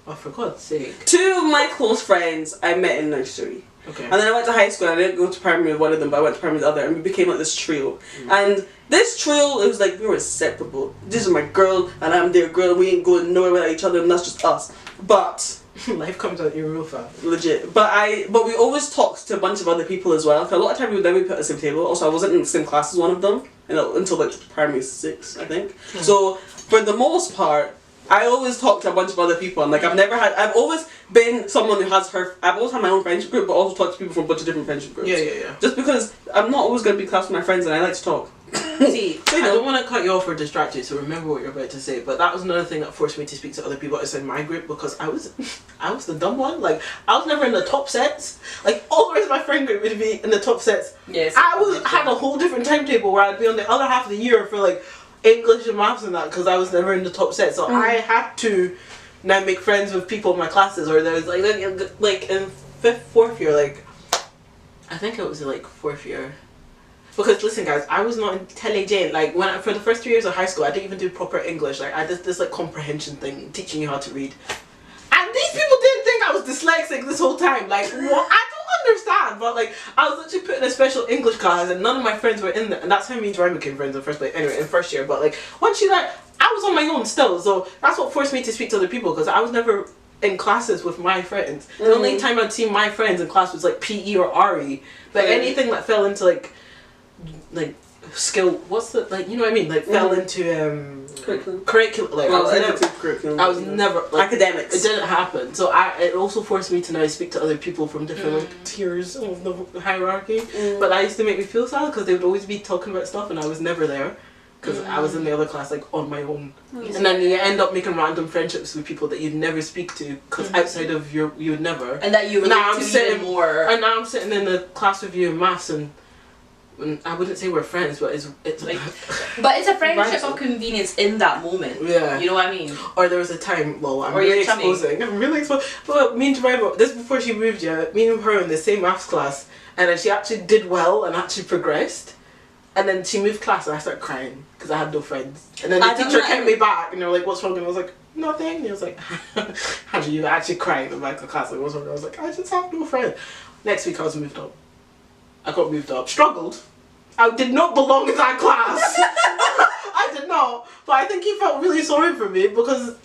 Oh, for God's sake. 2 of my close friends I met in nursery. Okay. And then I went to high school and I didn't go to primary with one of them, but I went to primary with the other, and we became like this trio. And this trio, it was like, we were inseparable. This is my girl, and I'm their girl, we ain't going nowhere without each other, and that's just us. But... Life comes at you real fast. Legit. But we always talked to a bunch of other people as well. 'Cause a lot of time we would never be put at the same table. Also, I wasn't in the same class as one of them until like primary 6, I think. So, for the most part, I always talk to a bunch of other people, and like I've always been someone who has I've always had my own friendship group, but also talked to people from a bunch of different friendship groups. Yeah. Just because I'm not always going to be class with my friends, and I like to talk. See, I don't want to cut you off or distract you, so remember what you're about to say, but that was another thing that forced me to speak to other people outside my group, because I was the dumb one. Like, I was never in the top sets. Like, all the rest of my friend group would be in the top sets. Yes. I had a whole different timetable where I'd be on the other half of the year for like English and maths and that, because I was never in the top set. So I had to now make friends with people in my classes, or there was like in 4th year, like, I think it was like 4th year. Because listen guys, I was not intelligent. Like for the first 3 years of high school, I didn't even do proper English. Like I did this like comprehension thing, teaching you how to read. And these people didn't think I was dyslexic this whole time. Like what? I don't understand. But like I was literally put in a special English class, and none of my friends were in there. And that's how me and Joanne became friends in the first place. Anyway, in 1st year. But like once you I was on my own still. So that's what forced me to speak to other people, because I was never in classes with my friends. The only time I'd see my friends in class was like PE or RE. But anything that fell into like skill, what's the, like, you know what I mean, like fell into curriculum, like I was never like, academics. It didn't happen. So it also forced me to now speak to other people from different like tiers of the hierarchy. But that used to make me feel sad, because they would always be talking about stuff and I was never there, because I was in the other class like on my own. And then you end up making random friendships with people that you'd never speak to, because outside of you would never. And that you would now I'm sitting more. And now I'm sitting in the class with you in maths, and I wouldn't say we're friends, but it's like, but it's a friendship of convenience in that moment. Yeah, you know what I mean. Or there was a time. Well, I'm really exposing. But me and Jemima, this before she moved. Yeah, me and her in the same maths class, and then she actually did well and actually progressed. And then she moved class, and I started crying because I had no friends. And then the teacher kept me back, and they were like, "What's wrong?" And I was like, "Nothing." And he was like, "How do you actually cry in the back of the class? Like, what's wrong?" I was like, "I just have no friends." Next week, I was moved up. I got moved up. Struggled. I did not belong in that class. I did not. But I think he felt really sorry for me, because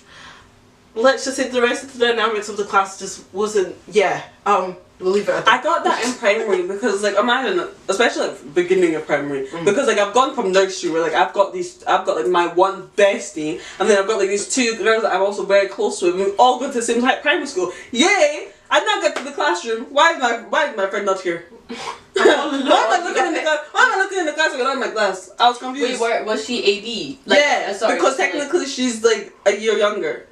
let's just say the rest of the dynamics of the class just wasn't, we'll leave it at that. I got that in primary because, like, imagine, especially like beginning of primary, because like I've gone from nursery where like I've got like my one bestie, and then I've got like these 2 girls that I'm also very close with, and we all go to the same primary school. Yay! I now get to the classroom. Why is my friend not here? Why am I looking in the class? Without my class? I was confused. Wait, was she AB? Like, yeah, because technically she's like a year younger.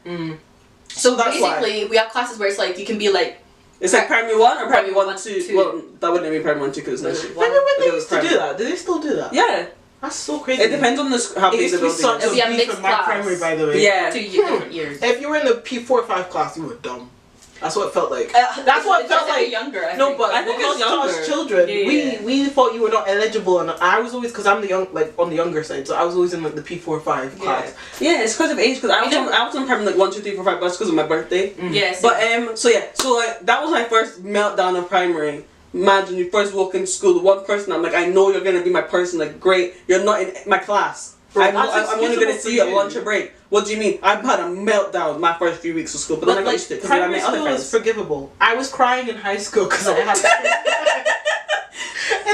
So that's basically, why. We have classes where it's like you can be like. It's like primary 1 or primary 1 2. Well, that wouldn't be primary 1 2 because it's nursery. Remember when they used to do that? Do they still do that? Yeah. That's so crazy. It depends on how big the building is. It'd be a mixed class. Primary, by the way. Yeah. 2 different years. If you were in the P4-5 class, you were dumb. That's what it felt like. That's what it felt like. Younger. I think it's younger. Us children, we thought you were not eligible, and I was always, because I'm on the younger side, so I was always in like the P4-5 class. Yeah, it's because of age. Because I was on primary like 1, 2, 3, 4, 5 class because of my birthday. Yes. But so like that was my first meltdown of primary. Imagine you first walk into school, the one person I'm like, I know you're gonna be my person. Like, great, you're not in my class. I'm only going to see you at lunch or break. What do you mean? I've had a meltdown my first few weeks of school, but then I got used to it because I met other friends. Is forgivable. I was crying in high school because I had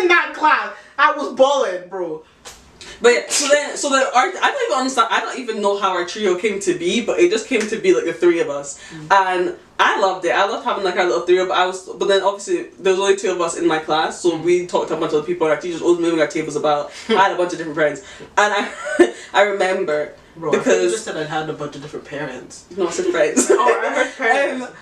in that class. I was bawling, bro. But yeah, so then our, I don't even understand. I don't even know how our trio came to be, but it just came to be like the three of us, and I loved it. I loved having like our little trio. But then obviously there was only two of us in my class, so we talked to a bunch of other people. Our teachers always moving our tables about. I had a bunch of different friends, and I remember Bro, because I thought you just said I had a bunch of different parents. no, I said friends. Oh, I heard parents.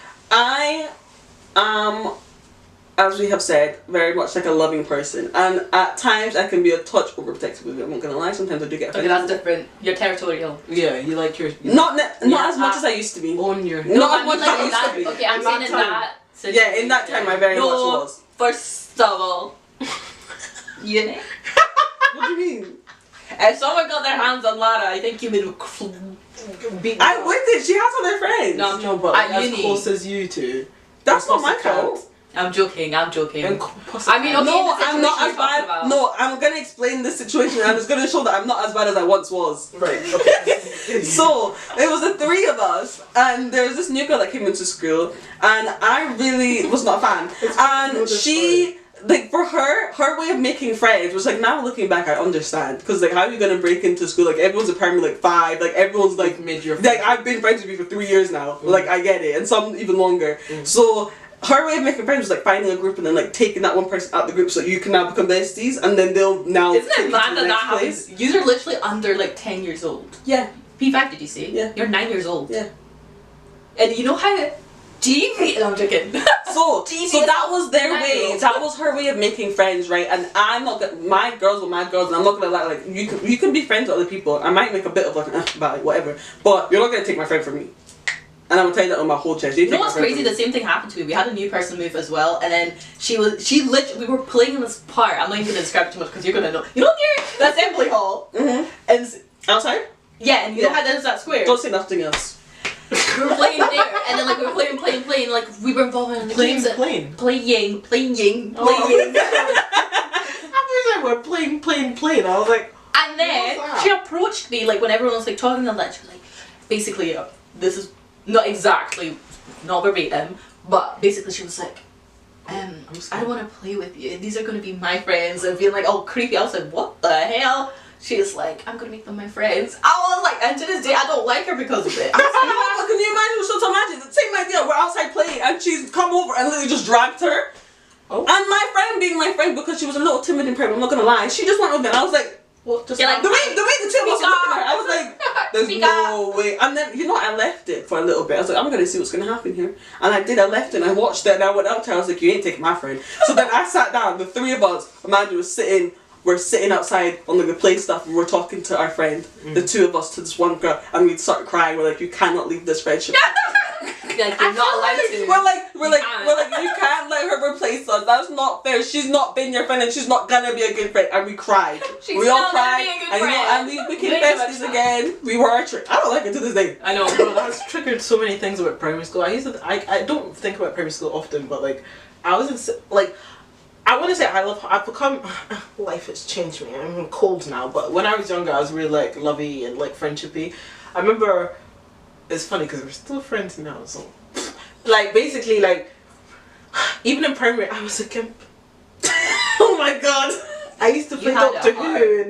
As we have said, very much like a loving person, and at times I can be a touch overprotective with it. I'm not gonna lie. Sometimes I do get Okay, offended. that's different. You're territorial. Yeah, you like your... Not as much as I used to be. Own your... Not I as mean, much as I in used to that, be. okay, I'm In saying that in time. that Yeah, in that time I very much was. First of all, you know, What do you mean? if someone got their hands on Lara, I think you would beat I with it. She has other friends. No, No, but like, At as uni. close as you two. That's not my Pussy fault. cat. I'm joking. And I mean, okay, No, the I'm not situation as you're talking bad. about. No, I'm gonna explain this situation, and it's gonna show that I'm not as bad as I once was. Right, okay. So it was the three of us, and there was this new girl that came into school, and I really was not a fan. And she, like, for her way of making friends was like, now looking back, I understand, because like, how are you gonna break into school? Like, everyone's apparently like 5, like everyone's like mid your like I've been friends with you for 3 years now. Like, I get it, and some even longer. So her way of making friends was like finding a group and then like taking that one person out the group so you can now become besties, and then they'll now. Isn't take it you mad to the that that next happens? place. You're literally under like 10 years old. Yeah. P5, did you say? Yeah. You're 9 years old. Yeah. And you know how deviant. I'm joking. So that was their Nine way. year old. That was her way of making friends, right? And I'm not gonna. My girls were my girls, and I'm not gonna like you can be friends with other people. I might make a bit of like about it, whatever, but you're not gonna take my friend from me. And I'm gonna tell you that on my whole chest. You know what's crazy? The same thing happened to me. We had a new person move as well, and then she literally, we were playing in this part. I'm not even gonna describe it too much because you're gonna know. You know near the assembly hall, and Outside? yeah, and you know how there's that square. Don't say nothing else. We were playing there, and then like we were playing, like we were involved in the games. Playing. Playing. I was like, we're playing. I was like, And then What's that? she approached me like when everyone was like talking and that. She was like, basically, this is not exactly, not verbatim, but basically she was like, I don't want to play with you. These are going to be my friends, and being like all creepy. I was like, what the hell? She was like, I'm going to make them my friends. I was like, and to this day, I don't like her because of it. Can you imagine? So imagine the same idea. We're outside playing, and she's come over and literally just dragged her. Oh. And my friend being my friend because she was a little timid and pregnant. I'm not gonna lie. She just went over, and I was like, well, just You're like, the way the two of us were looking at her, I was like, there's Speak no way. And then you know what, I left it for a little bit. I was like, I'm gonna see what's gonna happen here. And I did. I left it and I watched it, and I went out to her. I was like, you ain't taking my friend. So then I sat down. The three of us, Amanda was sitting. We're sitting outside on like the play stuff, and we're talking to our friend. The two of us to this one girl, and we started crying. We're like, you cannot leave this friendship. Like, you're not allowed to. We're like, you can't let her replace us. That's not fair. She's not been your friend, and she's not gonna be a good friend. And we cried. She's we all not gonna cried, be a good and, you know, friend. and we became You ain't besties much again. We were our trick. I don't like it to this day. I know. Bro, that's triggered so many things about primary school. I don't think about primary school often, but like, I was in, like, I want to say I've become, life has changed me. I'm cold now, but when I was younger, I was really like lovey and like friendshipy. I remember, it's funny because we're still friends now, so, like, basically, like, even in primary, I was a gimp. Oh my god. I used to play had Doctor it hard. Who in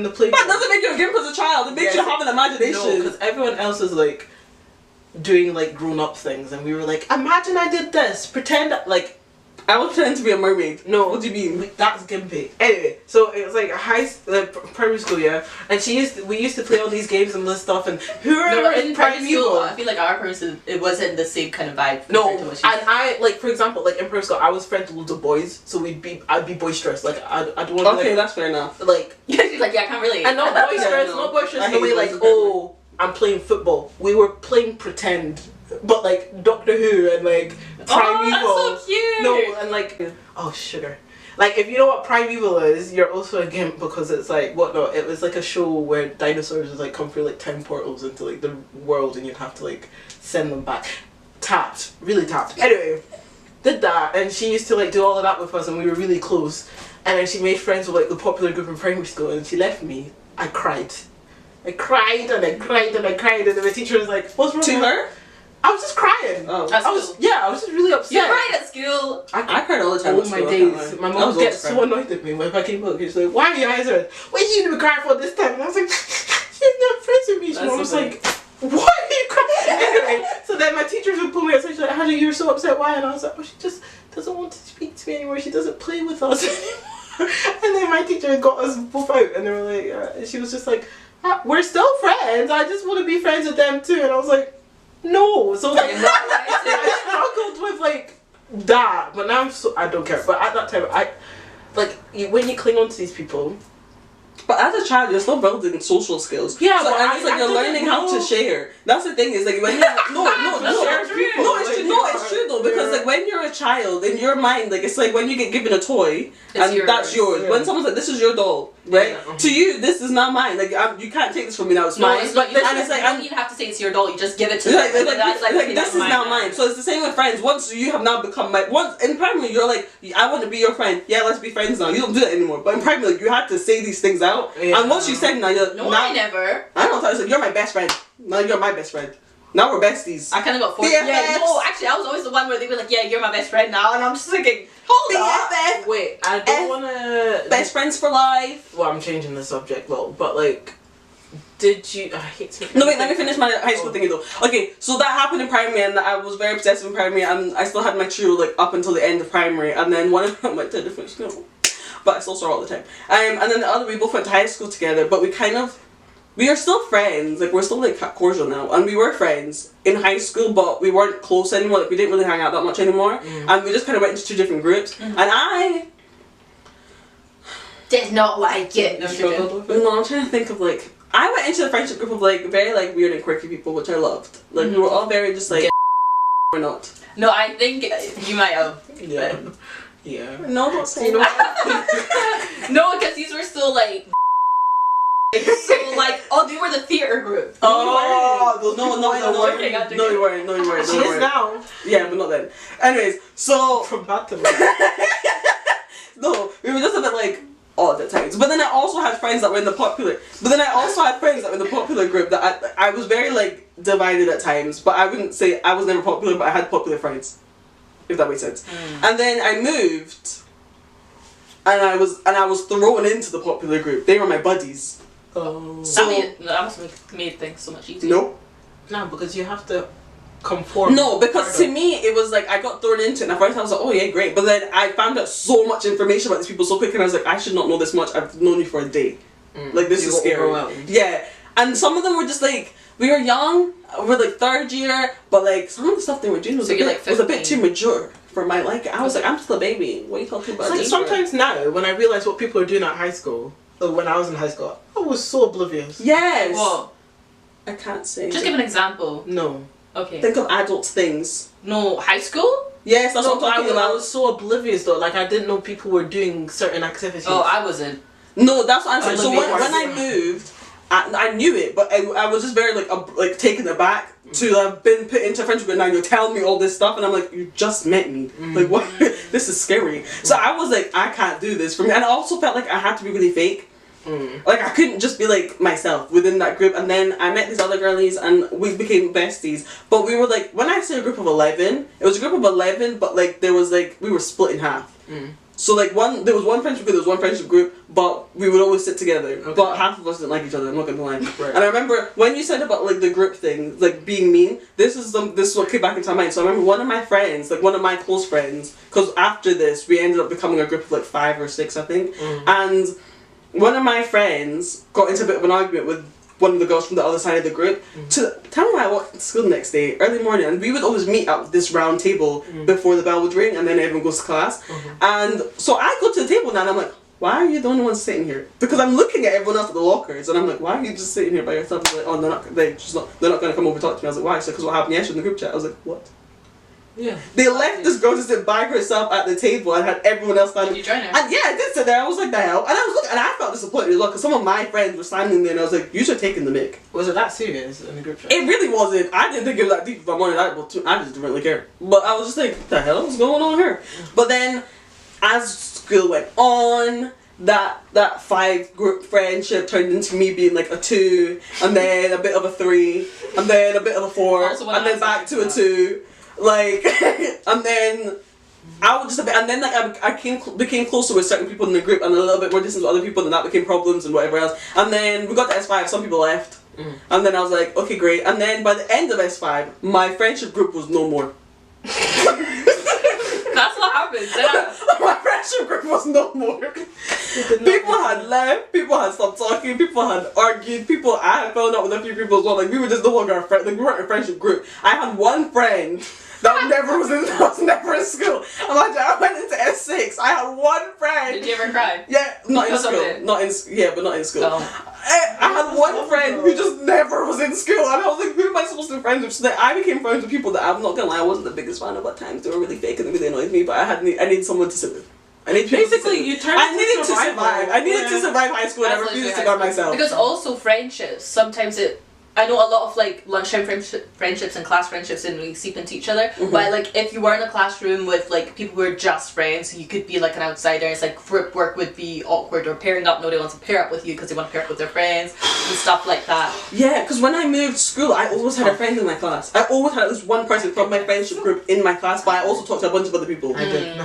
the playground. That doesn't make you a gimp as a child. It makes you have an imagination. No, because everyone else is like doing like grown up things, and we were like, imagine I did this. Pretend like. I was pretending to be a mermaid. No, What do you mean? That's gimpy. Anyway, so it was like primary school, yeah. And we used to play all these games and this stuff. And who No, remember in primary school, Primeval? I feel like our person, it wasn't the same kind of vibe. No, compared to and what she I like, for example, like in primary school, I was friends with loads of boys, so I'd be boisterous. Like I don't want to Okay, be that's fair enough. like She's like, yeah, I can't relate. and not boisterous, no. not boisterous I in the hate way like, boys. oh, I'm playing football. We were playing pretend, but like Doctor Who and like Primeval. Oh, that's so cute. No, and like, oh, sugar. Like, if you know what Primeval is, you're also a gimp because it's like, it was like a show where dinosaurs would like come through like time portals into like the world, and you'd have to like send them back. Really tapped. Anyway, did that, and she used to like do all of that with us, and we were really close. And then she made friends with like the popular group in primary school, and she left me. I cried. I cried and I cried and I cried, and then my teacher was like, what's wrong To with her? I was just crying. Oh. At I was school. I was just really upset. You cried at school. I cried all the time. Oh at my school, I can't days. lie. My I mom was would get always so crying. annoyed at me when I came home. She's like, "Why are your eyes red? What did you even cry for this time?" And I was like, "She's not friends with me." That's She was so like, "Why are you crying?" Anyway, so then my teachers would pull me aside. She's like, "How you were so upset? Why?" And I was like, "Oh, she just doesn't want to speak to me anymore. She doesn't play with us anymore." And then my teacher got us both out, and they were like, and she was just like, "We're still friends. I just want to be friends with them too." And I was like, "No." So like, I struggled with like that, but now I don't care. But at that time, when you cling on to these people. But as a child, you're still building social skills. Yeah, so, but and it's like I you're didn't learning how to know. share. That's the thing. Is like when you Share people. it's true though, because like when you're a child, in your mind, like it's like when you get given a toy and yours. that's yours. Yeah. When someone's like, "This is your doll," right? Yeah. To you, this is not mine. Like you can't take this from me now. It's No, mine. it's not. You And it's like don't even have to say it's your doll. You just give it to Like, them. like, And that's like, okay, this that's is mine now mine. So it's the same with friends. Once you have now become once in primary, you're like, "I want to be your friend. Yeah, let's be friends now." You don't do that anymore. But in primary, like, you had to say these things out. Yeah. And once you said now, you're No, now, I never. I don't know. It's like, "You're my best friend. Now you're my best friend. Now we're besties." I kind of got forced. BFFs. Yeah, no, actually, I was always the one where they were like, "Yeah, you're my best friend now," and I'm just thinking, "Hold up." BFF. Wait, I don't want to. Best friends for life. Well, I'm changing the subject, though. But like, did you? I hate to. No, wait, let me finish my high school thingy though. Okay, so that happened in primary, and I was very obsessed with primary, and I still had my trio like up until the end of primary, and then one of them went to a different school, but I still saw her all the time. And then the other, we both went to high school together, but we are still friends. Like we're still like cordial now, and we were friends in high school, but we weren't close anymore. Like we didn't really hang out that much anymore, and we just kind of went into two different groups. And I Did not like it. No, I'm trying to think of like I went into a friendship group of like very like weird and quirky people, which I loved. Like we were all very just like or not. No, I think you might have. Yeah. Yeah. No, don't say You know that. No, because these were still like. So like, oh, they were the theater group. Oh, no, I'm joking, I'm no, you weren't. No, you weren't. She No, you is weren't. now. Yeah, but not then. Anyways, so From bad to no, we were just a bit like odd at times. But then I also had friends that were in the popular. But then I also had friends that were in the popular group that I was very like divided at times. But I wouldn't say I was never popular, but I had popular friends, if that makes sense. And then I moved, and I was thrown into the popular group. They were my buddies. Oh. That must made things so much easier. Nope. No, because you have to conform. No, because to me it was like I got thrown into it and at first I was like, "Oh yeah, great," but then I found out so much information about these people so quick and I was like, "I should not know this much. I've known you for a day. Like this You is got scary." overwhelmed. Yeah, and some of them were just like we were young, we were like third year, but like some of the stuff they were doing was, So a, you're, bit, like, was a bit 15. too mature for my liking. I was like, "I'm still a baby. What are you talking about?" It's like sometimes now, when I realize what people are doing at high school, or when I was in high school, I was so oblivious. Yes. What? I can't say. Just give an example. No. Okay. Think of adult things. No, high school? Yes, that's No, what I'm talking I about. was so oblivious though. Like I didn't know people were doing certain activities. Oh, I wasn't. No, that's what I'm saying. So Oblivious. when I moved, I knew it, but I was just very like taken aback to have been put into a friendship group. Now you're telling me all this stuff, and I'm like, "You just met me. Like what? This is scary." So I was like, "I can't do this for me," and I also felt like I had to be really fake. Like I couldn't just be like myself within that group. And then I met these other girlies and we became besties. But we were like, when I say a group of 11, it was a group of 11, but like there was like we were split in half. So like there was one friendship group, there was one friendship group, but we would always sit together. Okay. But half of us didn't like each other. I'm not gonna lie. Right. And I remember when you said about like the group thing, like being mean. This is what came back into my mind. So I remember one of my friends, like one of my close friends, because after this we ended up becoming a group of like 5 or 6, I think, and one of my friends got into a bit of an argument with one of the girls from the other side of the group. To tell me I walked to school the next day, early morning, and we would always meet at this round table before the bell would ring, and then everyone goes to class. And so I go to the table now, and I'm like, "Why are you the only one sitting here?" Because I'm looking at everyone else at the lockers, and I'm like, "Why are you just sitting here by yourself?" She's like, "Oh, they're not going to come over and talk to me." I was like, "Why?" She's like, "Because what happened yesterday in the group chat." I was like, "What?" Yeah. They left this girl to sit by herself at the table and had everyone else standing. Did you join her? And yeah, I did sit there. I was like, "The hell?" And I was looking, and I felt disappointed as well because some of my friends were standing there, and I was like, "You should have taken the mic." Was it that serious in the group chat? It really wasn't. I didn't think it was that deep. If I'm honest, I just didn't really care. But I was just like, "The hell is going on here?" But then, as school went on, that 5 group friendship turned into me being like a 2, and then a bit of a 3, and then a bit of a 4, and then back to a 2, like, and then I would just a bit, and then like I became closer with certain people in the group, and a little bit more distant with other people, and that became problems and whatever else. And then we got to S5, some people left, and then I was like, okay, great. And then by the end of S5, my friendship group was no more. That's what happens. My friendship group was no more. People had left, people had stopped talking, people had argued, I had found out with a few people as well. Like, we were just no longer like, we weren't a friendship group. I had one friend that was never in school. Imagine, I went into S6, I had one friend. Did you ever cry? Yeah, not in school. But not in school. Oh. I had one friend who just never was in school, and I was like, who am I supposed to be friends with? So then I became friends with people that, I'm not gonna lie, I wasn't the biggest fan of at times. They were really fake and they really annoyed me, but I needed someone to sit with. I needed to survive. I needed to survive high school, and I refused to go myself. Because also friendships, sometimes I know a lot of like lunchtime friendships and class friendships didn't really seep into each other. But like if you were in a classroom with like people who were just friends, you could be like an outsider. It's like group work would be awkward, or pairing up. Nobody wants to pair up with you because they want to pair up with their friends and stuff like that. Yeah, because when I moved school, I always had a friend in my class. I always had at least one person from my friendship group in my class, but I also talked to a bunch of other people. I did.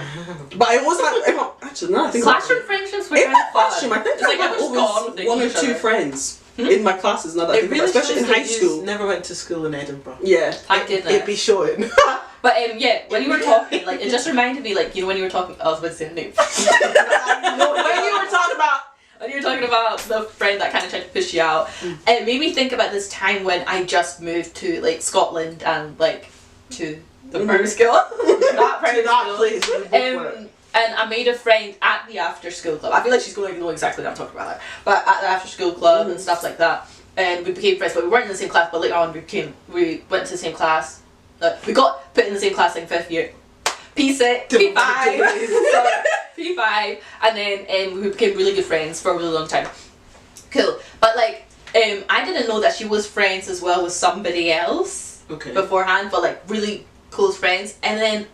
But I always had. Actually, no, I think classroom friendships were in kind of fun. I think I had always 1 or 2 friends. In my classes, now that I think about, especially in high school. Never went to school in Edinburgh. Yeah, I did. It'd be showing. But yeah, when you were talking, like it just reminded me, like, you know, when you were talking, I was about to say the name. When you were talking about the friend that kind of tried to push you out, it made me think about this time when I just moved to like Scotland and like to the primary school. That primary school. And I made a friend at the after school club. I feel like she's going to know exactly what I'm talking about there. But at the after school club and stuff like that. And we became friends, but we weren't in the same class, but later on we went to the same class. We got put in the same class in 5th year. P6, P5. P5. And then we became really good friends for a really long time. Cool. But like, I didn't know that she was friends as well with somebody else beforehand, but like really close friends. And then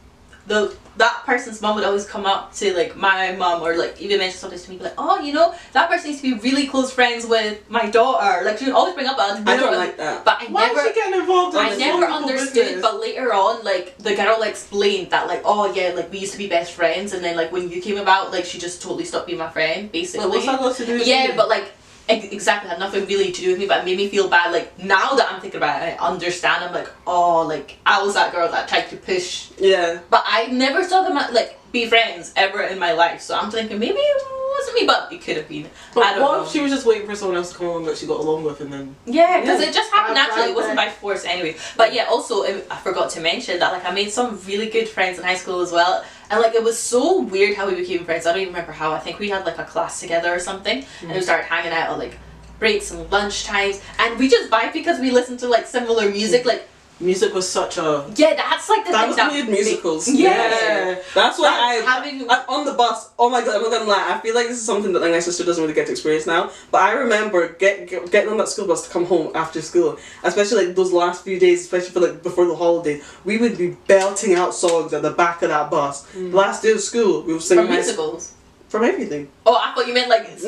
that person's mum would always come up to like my mum, or like even mention something to me, like, oh, you know, that person used to be really close friends with my daughter. Like she would always bring up that. I don't like that. But Why is she getting involved in I never understood business? But later on, like the girl explained that, like, oh yeah, like we used to be best friends, and then like when you came about, like she just totally stopped being my friend, basically. But what's that got to do with you? But like exactly, had nothing really to do with me, but it made me feel bad. Like now that I'm thinking about it, I understand. I'm like, oh, like I was that girl that tried to push. Yeah. But I never saw them like be friends ever in my life, so I'm thinking maybe it wasn't me, but it could have been. But I don't know. If she was just waiting for someone else to come along that she got along with, and then because it just happened naturally. It wasn't by force anyway. But yeah, also I forgot to mention that like I made some really good friends in high school as well. And like it was so weird how we became friends. I don't even remember how. I think we had like a class together or something, and we started hanging out at like breaks and lunch times, and we just vibe because we listened to like similar music. Like music was such a that's like the thing that was weird musicals. Yeah. That's why I'm on the bus. Oh my god, I'm not gonna lie. I feel like this is something that like my sister doesn't really get to experience now. But I remember getting on that school bus to come home after school, especially like those last few days, especially for like before the holidays. We would be belting out songs at the back of that bus. The last day of school, we were singing musicals. From everything. Oh, I thought you meant like At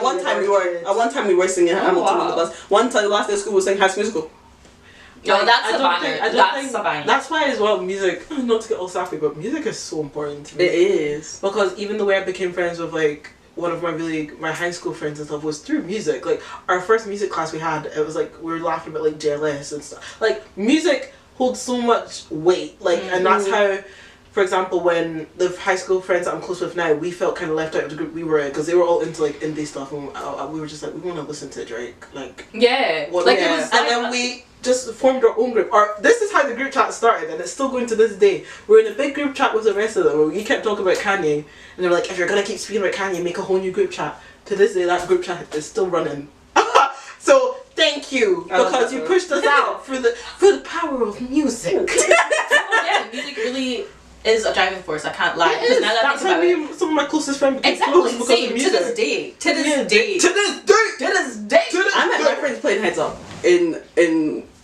one time we were singing Hamilton on the bus. One time, the last day of school, we were singing High School Musical. No, that's a banger. That's why as well, music, not to get all sappy, but music is so important to me. It is. Because even the way I became friends with like one of my high school friends and stuff was through music. Like our first music class we had, it was like we were laughing about like JLS and stuff. Like music holds so much weight. Like and that's how, for example, when the high school friends that I'm close with now, we felt kind of left out of the group we were in because they were all into like indie stuff, and we were just like, we want to listen to Drake, like it was, and then we just formed our own group. Or this is how the group chat started, and it's still going to this day. We're in a big group chat with the rest of them where we kept talking about Kanye, and they were like, if you're gonna keep speaking about Kanye, make a whole new group chat. To this day, that group chat is still running. So thank you, because you pushed us out for the power of music. Music really is a driving force. I can't lie. It is. That's how some of my closest friends became close because of music. To this day. I met my friends playing Heads Up in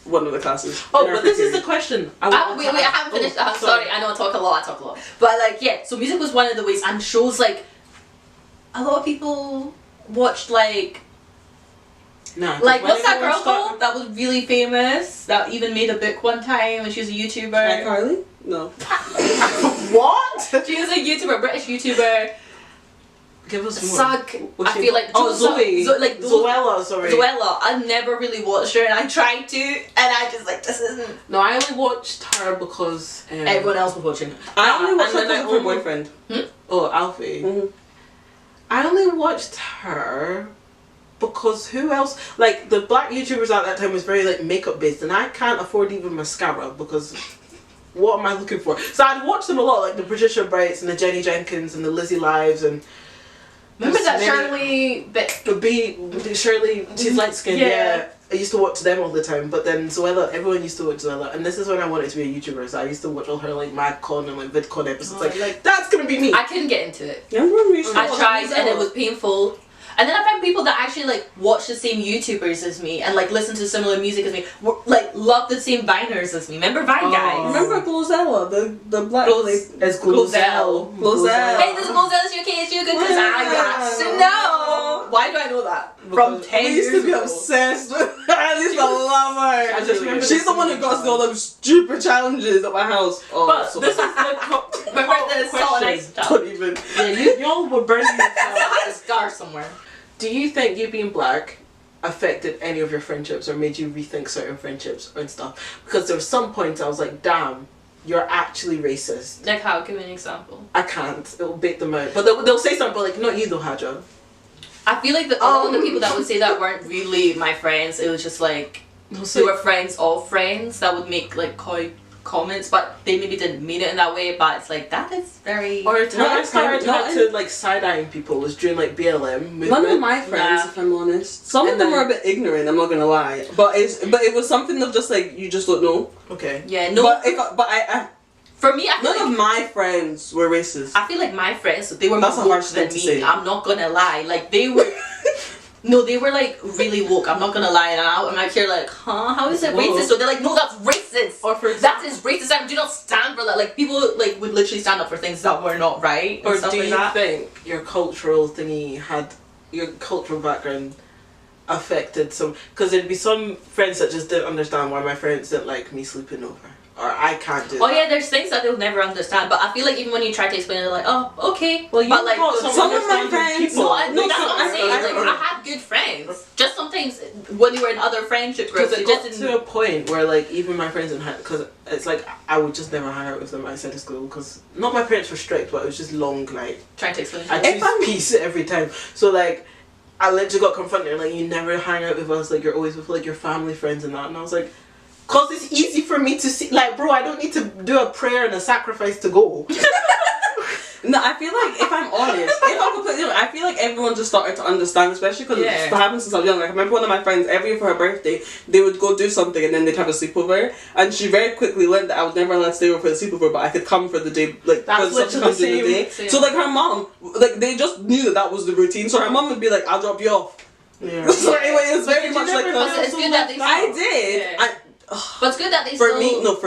one of the classes. Oh, but this is the question. Wait, I haven't finished. I'm sorry. I know I talk a lot. But like, yeah. So music was one of the ways, and shows like a lot of people watched like Nah, what's that girl called that was really famous that even made a book one time and she was a YouTuber? Carly? No. What? She was a YouTuber, British YouTuber. Give us more. Suck. I feel like Zoe. Zoella, sorry. Zoella. I never really watched her, and I tried to, and I just like this isn't. No, I only watched her because everyone else was watching. I only watched her because of her boyfriend. Oh, Alfie. Mm-hmm. I only watched her because who else? Like the black YouTubers at that time was very like makeup based, and I can't afford even mascara because. What am I looking for? So I'd watch them a lot, like the Patricia Brights and the Jenny Jenkins and the Lizzie Lives and. Remember that Shirley Shirley, she's light skinned, yeah. I used to watch them all the time, but then Zoella, everyone used to watch Zoella, and this is when I wanted to be a YouTuber, so I used to watch all her like MadCon and like VidCon episodes, like that's gonna be me. I couldn't get into it. I tried and it was painful. And then I found people that actually like watch the same YouTubers as me and like listen to similar music as me, like love the same Viners as me. Remember Vine guys? Remember Glozella, the black It's Glozell. Hey, this is Glozell, is your case, you good? Because I got to know. Why do I know that? From 10 we years used to be ago. obsessed with her. I used to love her. I just remember She's the one who got us to all those stupid challenges at my house. Oh, But so this is bad. the Remember the salt and ice stuff? Don't even. Yeah, y'all were burning yourself. I have a scar somewhere. Do you think you being black affected any of your friendships or made you rethink certain friendships and stuff? Because there were some points I was like, damn, you're actually racist. Like how? Give me an example. I can't. It will bait them out. But they'll say something, but like, not you though, Hadja. I feel like a lot of the people that would say that weren't really my friends. It was just like they were friends of friends that would make like coy comments, but they maybe didn't mean it in that way. But it's like that is very. Or time I started to like side-eyeing people was during like BLM movement. None of my friends, if I'm honest. Some of them were a bit ignorant. I'm not gonna lie, but it was something of just like you just don't know. Okay. Yeah. No. But I for me, I feel none of my friends were racist. I feel like my friends, they were That's a more harsh woke than thing me. to say. I'm not gonna lie. Like they were. No, they were like really woke. I'm not gonna lie, and I'm out here like, huh? How is it racist? So they're like, no, that's racist. Or for that is racist. I do not stand for that. Like people like would literally stand up for things that were not right. Or And stuff do like you that. think your cultural thingy had your cultural background affected some? Because there'd be some friends that just didn't understand why my friends didn't like me sleeping over, or I can't do. Oh that. yeah, there's things that they'll never understand. But I feel like even when you try to explain it, they're like, oh, okay. Well, you but like got some of my friends. no, that's No, what I'm saying. Like, I had good friends. Just sometimes when you were in other friendship groups, Because it just got didn't. to a point where like even my friends in because it's like I would just never hang out with them outside of school because not my parents were strict, but it was just long like Trying to explain. I choose peace every time. So like I literally got confronted like you never hang out with us, like you're always with like your family friends and that, and I was like, cause it's easy for me to see, like bro, I don't need to do a prayer and a sacrifice to go. No, I feel like if I'm honest, if I'm completely honest, I feel like everyone just started to understand, especially because it's happened since I was young. Like I remember one of my friends, every year for her birthday, they would go do something and then they'd have a sleepover, and she very quickly learned that I was never allowed to stay over for the sleepover, but I could come for the day, like That's for the stuff to come during the day. same. So like her mom, like they just knew that was the routine. So her mom would be like, "I'll drop you off." Yeah. So anyway, it's very you much like never a, It's good that they. I did. Yeah. But it's good that they For still.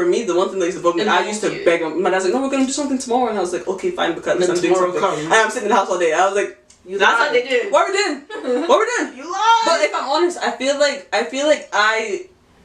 me, the one thing that used to bug me, I used to you. beg my dad's like, no, we're gonna do something tomorrow, and I was like, okay, fine, because And I'm then doing tomorrow something. comes. And I'm sitting in the house all day. I was like, That's what they do. what are we doing? What are we doing? You lied. But if I'm honest, I feel like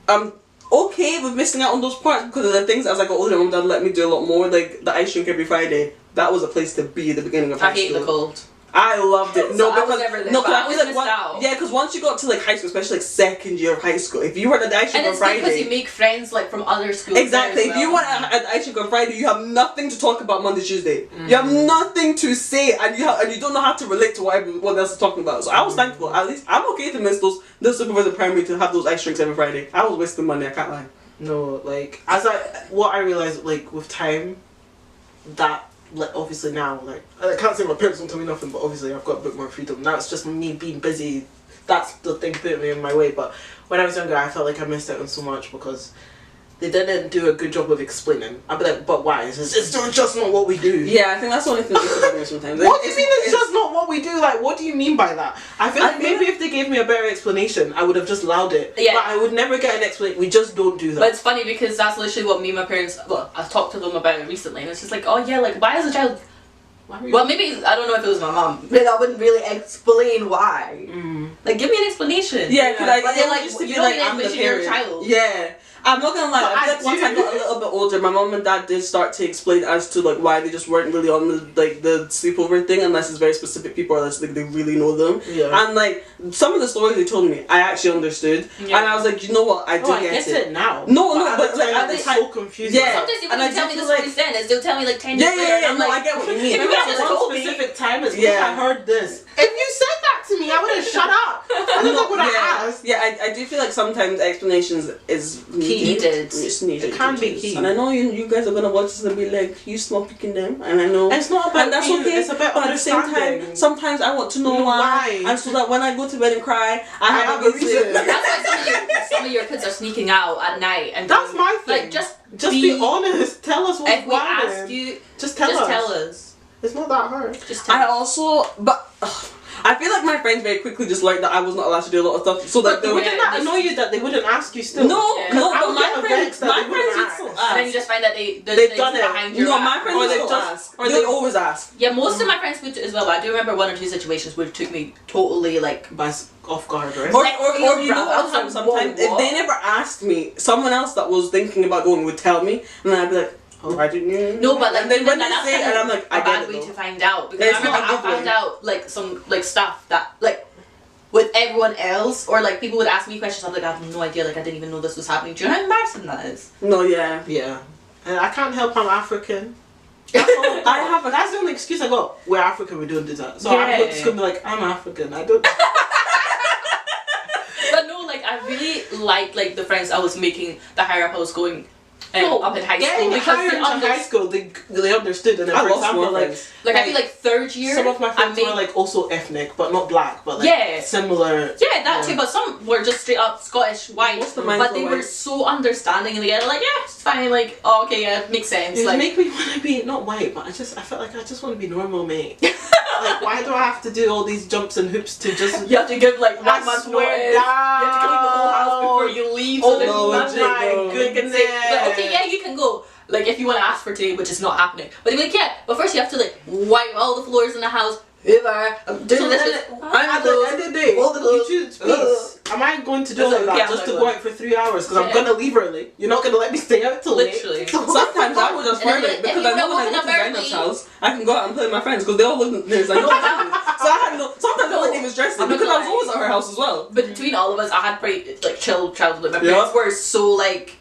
I'm okay with missing out on those parts because of the things as I got older, my mom dad let me do a lot more, like the ice rink every Friday. That was a place to be at the beginning of high I hate school. the cold. I loved it. No, So I was because never there, no, but I because I feel always like missed out. yeah, because once you got to like high school, especially like second year of high school, if you were at the ice rink And on it's good because Friday, you make friends like from other schools. exactly. there as If you well. went at the ice rink on Friday, you have nothing to talk about Monday, Tuesday. You have nothing to say, and you don't know how to relate to what everyone else is talking about. So I was thankful. At least I'm okay to miss the supervisor primary to have those ice rinks every Friday. I was wasting money. I can't lie. No, like what I realized like with time, that like obviously now like I can't say my parents don't tell me nothing, but obviously I've got a bit more freedom. Now it's just me being busy. That's the thing putting me in my way. But when I was younger, I felt like I missed out on so much because they didn't do a good job of explaining. I'd be like, but why? It's just not what we do. Yeah, I think that's the only thing that used to bother me sometimes. What do you mean it's just not what we do? Like, what do you mean by that? I feel like maybe if they gave me a better explanation, I would have just allowed it. Yeah. But I would never get an explanation. We just don't do that. But it's funny because that's literally what me and my parents. Well, I've talked to them about it recently, and it's just like, oh yeah, like why is a child Well, maybe I don't know if it was my mom. But I wouldn't really explain why. Like, give me an explanation. Yeah, because but they're like, used to you be don't like, need an I'm the explanation. You're a parent. child. Yeah. I'm not gonna lie, But I feel like once I got a little bit older, my mom and dad did start to explain as to like why they just weren't really on the sleepover thing unless it's very specific people or unless like they really know them. Yeah. And like some of the stories they told me, I actually understood. Yeah. And I was like, you know what, I do I get it now. No, but like at the it's time, so confusing. Yeah. Sometimes you And wouldn't I tell me do the feel stories then. They'll tell me like 10 years later. yeah. I'm No, like, I get what you mean. If you Yeah. had Told one me. specific time, it's Yeah. I heard this. If you said that to me, I would have shut up. I don't know what I asked. Yeah, I do feel like sometimes explanations is Needed. It's needed. It can be key. And I know you guys are gonna watch this and be like, you small picking them, and I know It's not about and that's you, okay. it's about but at the same understanding. time, sometimes I want to know why, and so that when I go to bed and cry, I have a reason. That's why some of your kids are sneaking out at night and That's going, my thing. Like, just be honest. Tell us what's if we going ask on. you, Just tell us. It's not that hard. Just tell I us. also, but I feel like my friends very quickly just learned that I was not allowed to do a lot of stuff. So that But they were wouldn't that annoy you that they wouldn't ask you still? no, Yeah. no, I but would my get friends, vexed that my they wouldn't friends would ask. still And then you ask. just find that They've done it. behind your No, back. my friends Or would they still just- ask. or Or they- they always ask. Yeah, most of my friends would as well, but I do remember one or two situations where it took me totally like Off guard, right? Or, Like, or you know I what was happens like, sometimes? whoa, If they what? never asked me, someone else that was thinking about going would tell me, and then I'd be like, oh, why didn't you? no, but like and then when even they that's say it, kind and of I'm like, a I bad get way it to though. find out because It's I remember not a I good found way. out like some like stuff that like with everyone else or like people would ask me questions. I'm like, I have no idea. Like I didn't even know this was happening. Do you know how embarrassing that is? No, yeah. Yeah. And I can't help I'm African. That's all I have. That's the only excuse I got. We're African, we don't do that. So I'm just gonna be like, I'm African. I don't. But no, like I really liked like the friends I was making the higher up I was going up in high Getting school because higher into high school, they understood. And then, I for lost example, more like friends. like I feel like third year some of my friends I made, were like also ethnic, but not black, but like Yeah. similar. yeah, that too, but some were just straight up Scottish white, Most of mine but were they were white. so understanding and they were like, yeah, it's fine, like, oh, okay, yeah, it makes sense. It Like, make me want to be not white, but I felt like I just want to be normal, mate. Like, why do I have to do all these jumps and hoops to just? you have to give like 1 I month swear notice. You have to clean the whole house before down. you leave. Oh So there's no, nothing legit, though. you can say. Like, okay, yeah, you can go. Like if you want to ask for today, which is not happening. But they're like, yeah. But first you have to like wipe all the floors in the house. Hoover. I'm doing So this. then, I'm at the end of the day, Fold the you clothes. choose peace. Am I going to do all That's of okay, that I'm just to not go going. out for 3 hours? Because I'm Yeah. gonna leave early. You're not gonna let me stay out till Literally. late. Sometimes I would just And then learn like, it because if you I know when I wanna go to walk in a Zainab's Berkeley- house, I can go out and play with my friends because they all live in there's like no families. So I had no. Sometimes I No, wasn't even stressed I'm not because I was gonna always lie. at her house as well. But between all of us, I had pretty like chill childhood. My Yeah. parents were so like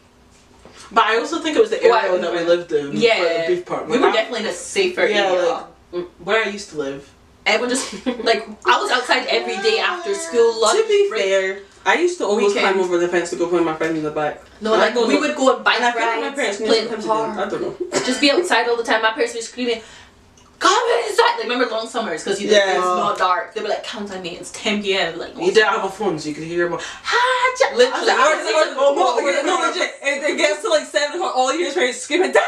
But I also think it was the Well, area that we lived in. yeah. For the beef part. We were definitely in a safer Yeah, area. like where I used to live. Everyone just like I was outside every day after school, lunch To be break. fair, I used to always Weekend. climb over the fence to go play with my friends in the back. No, And I like don't we know. would go on bike And I feel like my rides, parents knew play in sometimes the they didn't. I park, don't know. just be outside all the time. My parents would screaming, "Come inside!" Like remember long summers because Yeah. it's not dark. They'd be like, "Come inside, me. It's 10 p.m." Like You didn't have a phone, so you could hear them. literally. No, legit. It gets to like 7 o'clock, all you hear is parents screaming, Dad!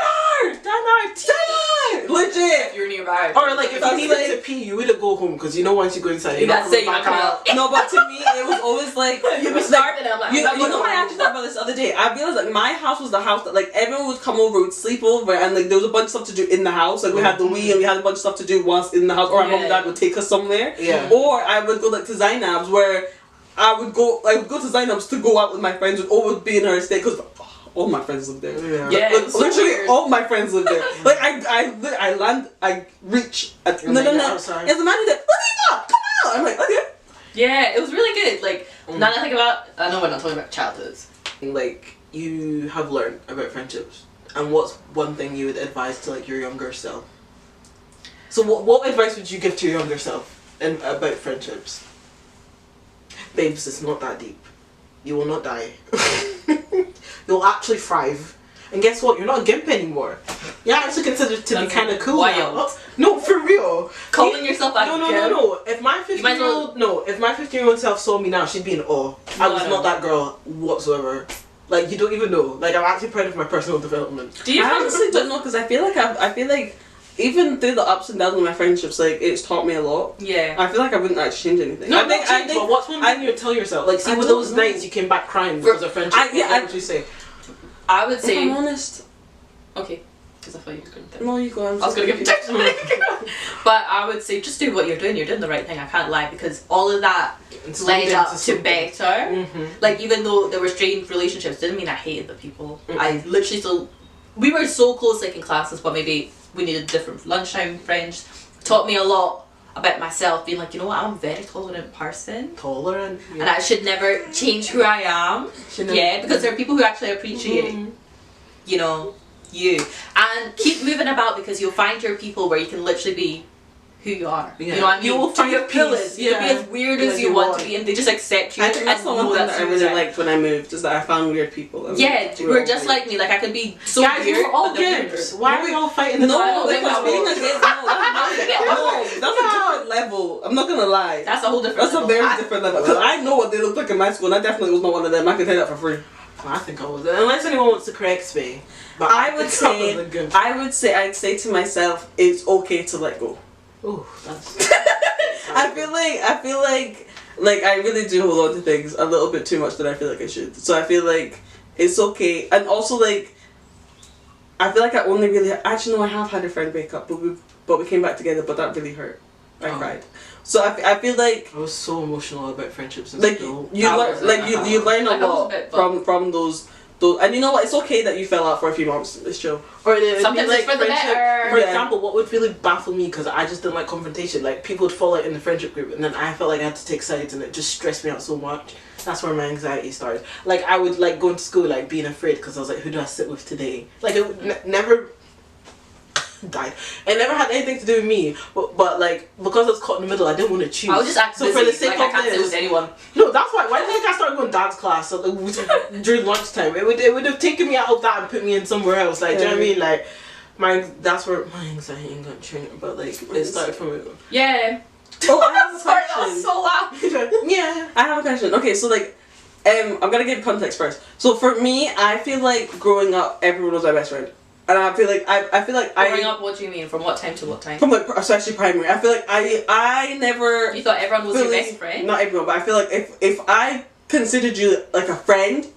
Dad! Legit! You're nearby. Or like if That's you needed like- to pee, you wouldn't go home because you know once you go inside, you're That's not it. coming You're back not out. coming out. No, but to me, it was always like, You be starving. I'm like, you I'm not know what I going actually thought about this the other day? I realized like my house was the house that like everyone would come over, would sleep over, and like there was a bunch of stuff to do in the house. Like we had the Wii and we had a bunch of stuff to do whilst in the house, or my mom and dad would take us somewhere. Yeah. Or I would go like to Zainab's where I would go to Zainab's to go out with my friends, would always be in her estate because all my friends live there. Yeah. Yeah, Like, it's so literally weird. all my friends live there. Like I land, I reach. And then you're outside. It's the man who's like, what are you got? Come out. I'm like, okay. Yeah, it was really good. Like now that I think about, I know we're not talking about childhoods. Like you have learned about friendships, and what's one thing you would advise to like your younger self? So what advice would you give to your younger self about friendships? Babes, it's not that deep. You will not die. You'll actually thrive. And guess what? You're not a gimp anymore. You're actually considered to be That's kind of cool wild. now. No, for real. Calling yourself a No. gimp? If my You might as well- 15-year-old self saw me now, she'd be in awe. I No, was I not know. that girl whatsoever. Like you don't even know. Like I'm actually proud of my personal development. Do you I find honestly don't know because I feel like even through the ups and downs of my friendships, like it's taught me a lot. Yeah. I feel like I wouldn't actually change anything. No, I think but what's one thing you would tell yourself? Like, see, I with don't those know. nights you came back crying because of friendship. What would you say? I would if I'm say honest, okay. Because I thought you were going to. No, you go. I was going to give you tips. But I would say just do what you're doing. You're doing the right thing. I can't lie, because all of that led up to better. Mm-hmm. Like, even though there were strained relationships, didn't mean I hated the people. I literally still. We were so close, like in classes, but maybe we needed different lunchtime friends. Taught me a lot about myself, being like, you know what, I'm a very tolerant person. Tolerant. Yeah. And I should never change who I am. Yeah, because there are people who actually appreciate, you know, you. And keep moving about, because you'll find your people where you can literally be who you are. Yeah. You know what I mean? You will find your pillars. peace. You can be as weird as you want to be, and they just accept you. I think that's the one thing that I really liked when I moved, is that I found weird people. Yeah, we we're just like me. Like, I could be so Guys, weird. we're all but they're gimps. weird. Why are we all fighting? No, Like, because being a gay, that's a different level. I'm not gonna lie. That's a whole different That's a level. very different level. Because I know what they looked like in my school, and I definitely was not one of them. I can tell that for free. I think I was. Unless anyone wants to correct me. But I would say, I'd say to myself, it's okay to let go. Ooh, that's. I feel like I really do hold on to things a little bit too much than I feel like I should. So I feel like it's okay, and also like I feel like I only really actually no, I have had a friend break up, but we came back together, but that really hurt. I cried. So I feel like I was so emotional about friendships and like school. you learn a lot from those. And you know what? It's okay that you fell out for a few months. It's chill. Or sometimes like it's for the friendship. better. For Yeah. example, what would really baffle me, because I just didn't like confrontation. Like, people would fall out in the friendship group, and then I felt like I had to take sides, and it just stressed me out so much. That's where my anxiety started. Like, I would like go into school like being afraid, because I was like, who do I sit with today? Like, it would never died. It never had anything to do with me, but like, because I was caught in the middle, I didn't want to choose. I was just acting so for the sake I of can't sit this, with anyone. no, that's why. Why did I think I started going dance class during lunchtime? It would have taken me out of that and put me in somewhere else. Like, do you know what I mean? Like, that's where my anxiety got triggered. But like, it started from it. Yeah. Oh, I have a Sorry, question. that was so loud. Yeah. I have a question. Okay, so like, I'm gonna give context first. So for me, I feel like growing up, everyone was my best friend, and I feel like Growing up, what do you mean? From what time to what time? from like especially primary. I feel like I never. You thought everyone was your best friend? Not everyone, but I feel like if I considered you like a friend,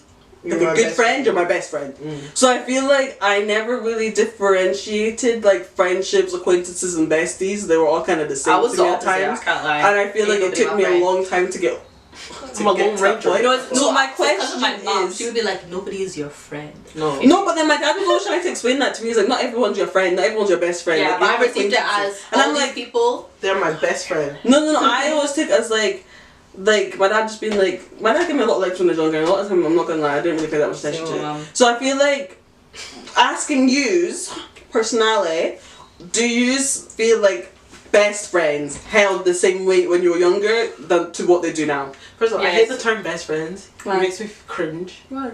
like a good friend, you're my best friend. So I feel like I never really differentiated like friendships, acquaintances, and besties. They were all kind of the same I was to the me at opposite, times. I can't lie. And I feel like Ain't it took nobody me my a friend. long time to get. I'm a lone ranger. So my Because question of my mom, is. she would be like, nobody is your friend. No. No, but then my dad was always trying to explain that to me. He's like, not everyone's your friend, not everyone's your best friend. Yeah, like, but you I have received it acquaintances. as And all I'm these like, people. They're my best friend. no. I always take it as like my dad just being like, my dad gave me a lot of likes when I was younger, and a lot of time, I'm not gonna lie, I didn't really pay that much attention to it. So I feel like asking yous personally, do yous feel like best friends held the same weight when you were younger than to what they do now? First of all, I Yes. hate the term best friends. Why? It makes me cringe. Why?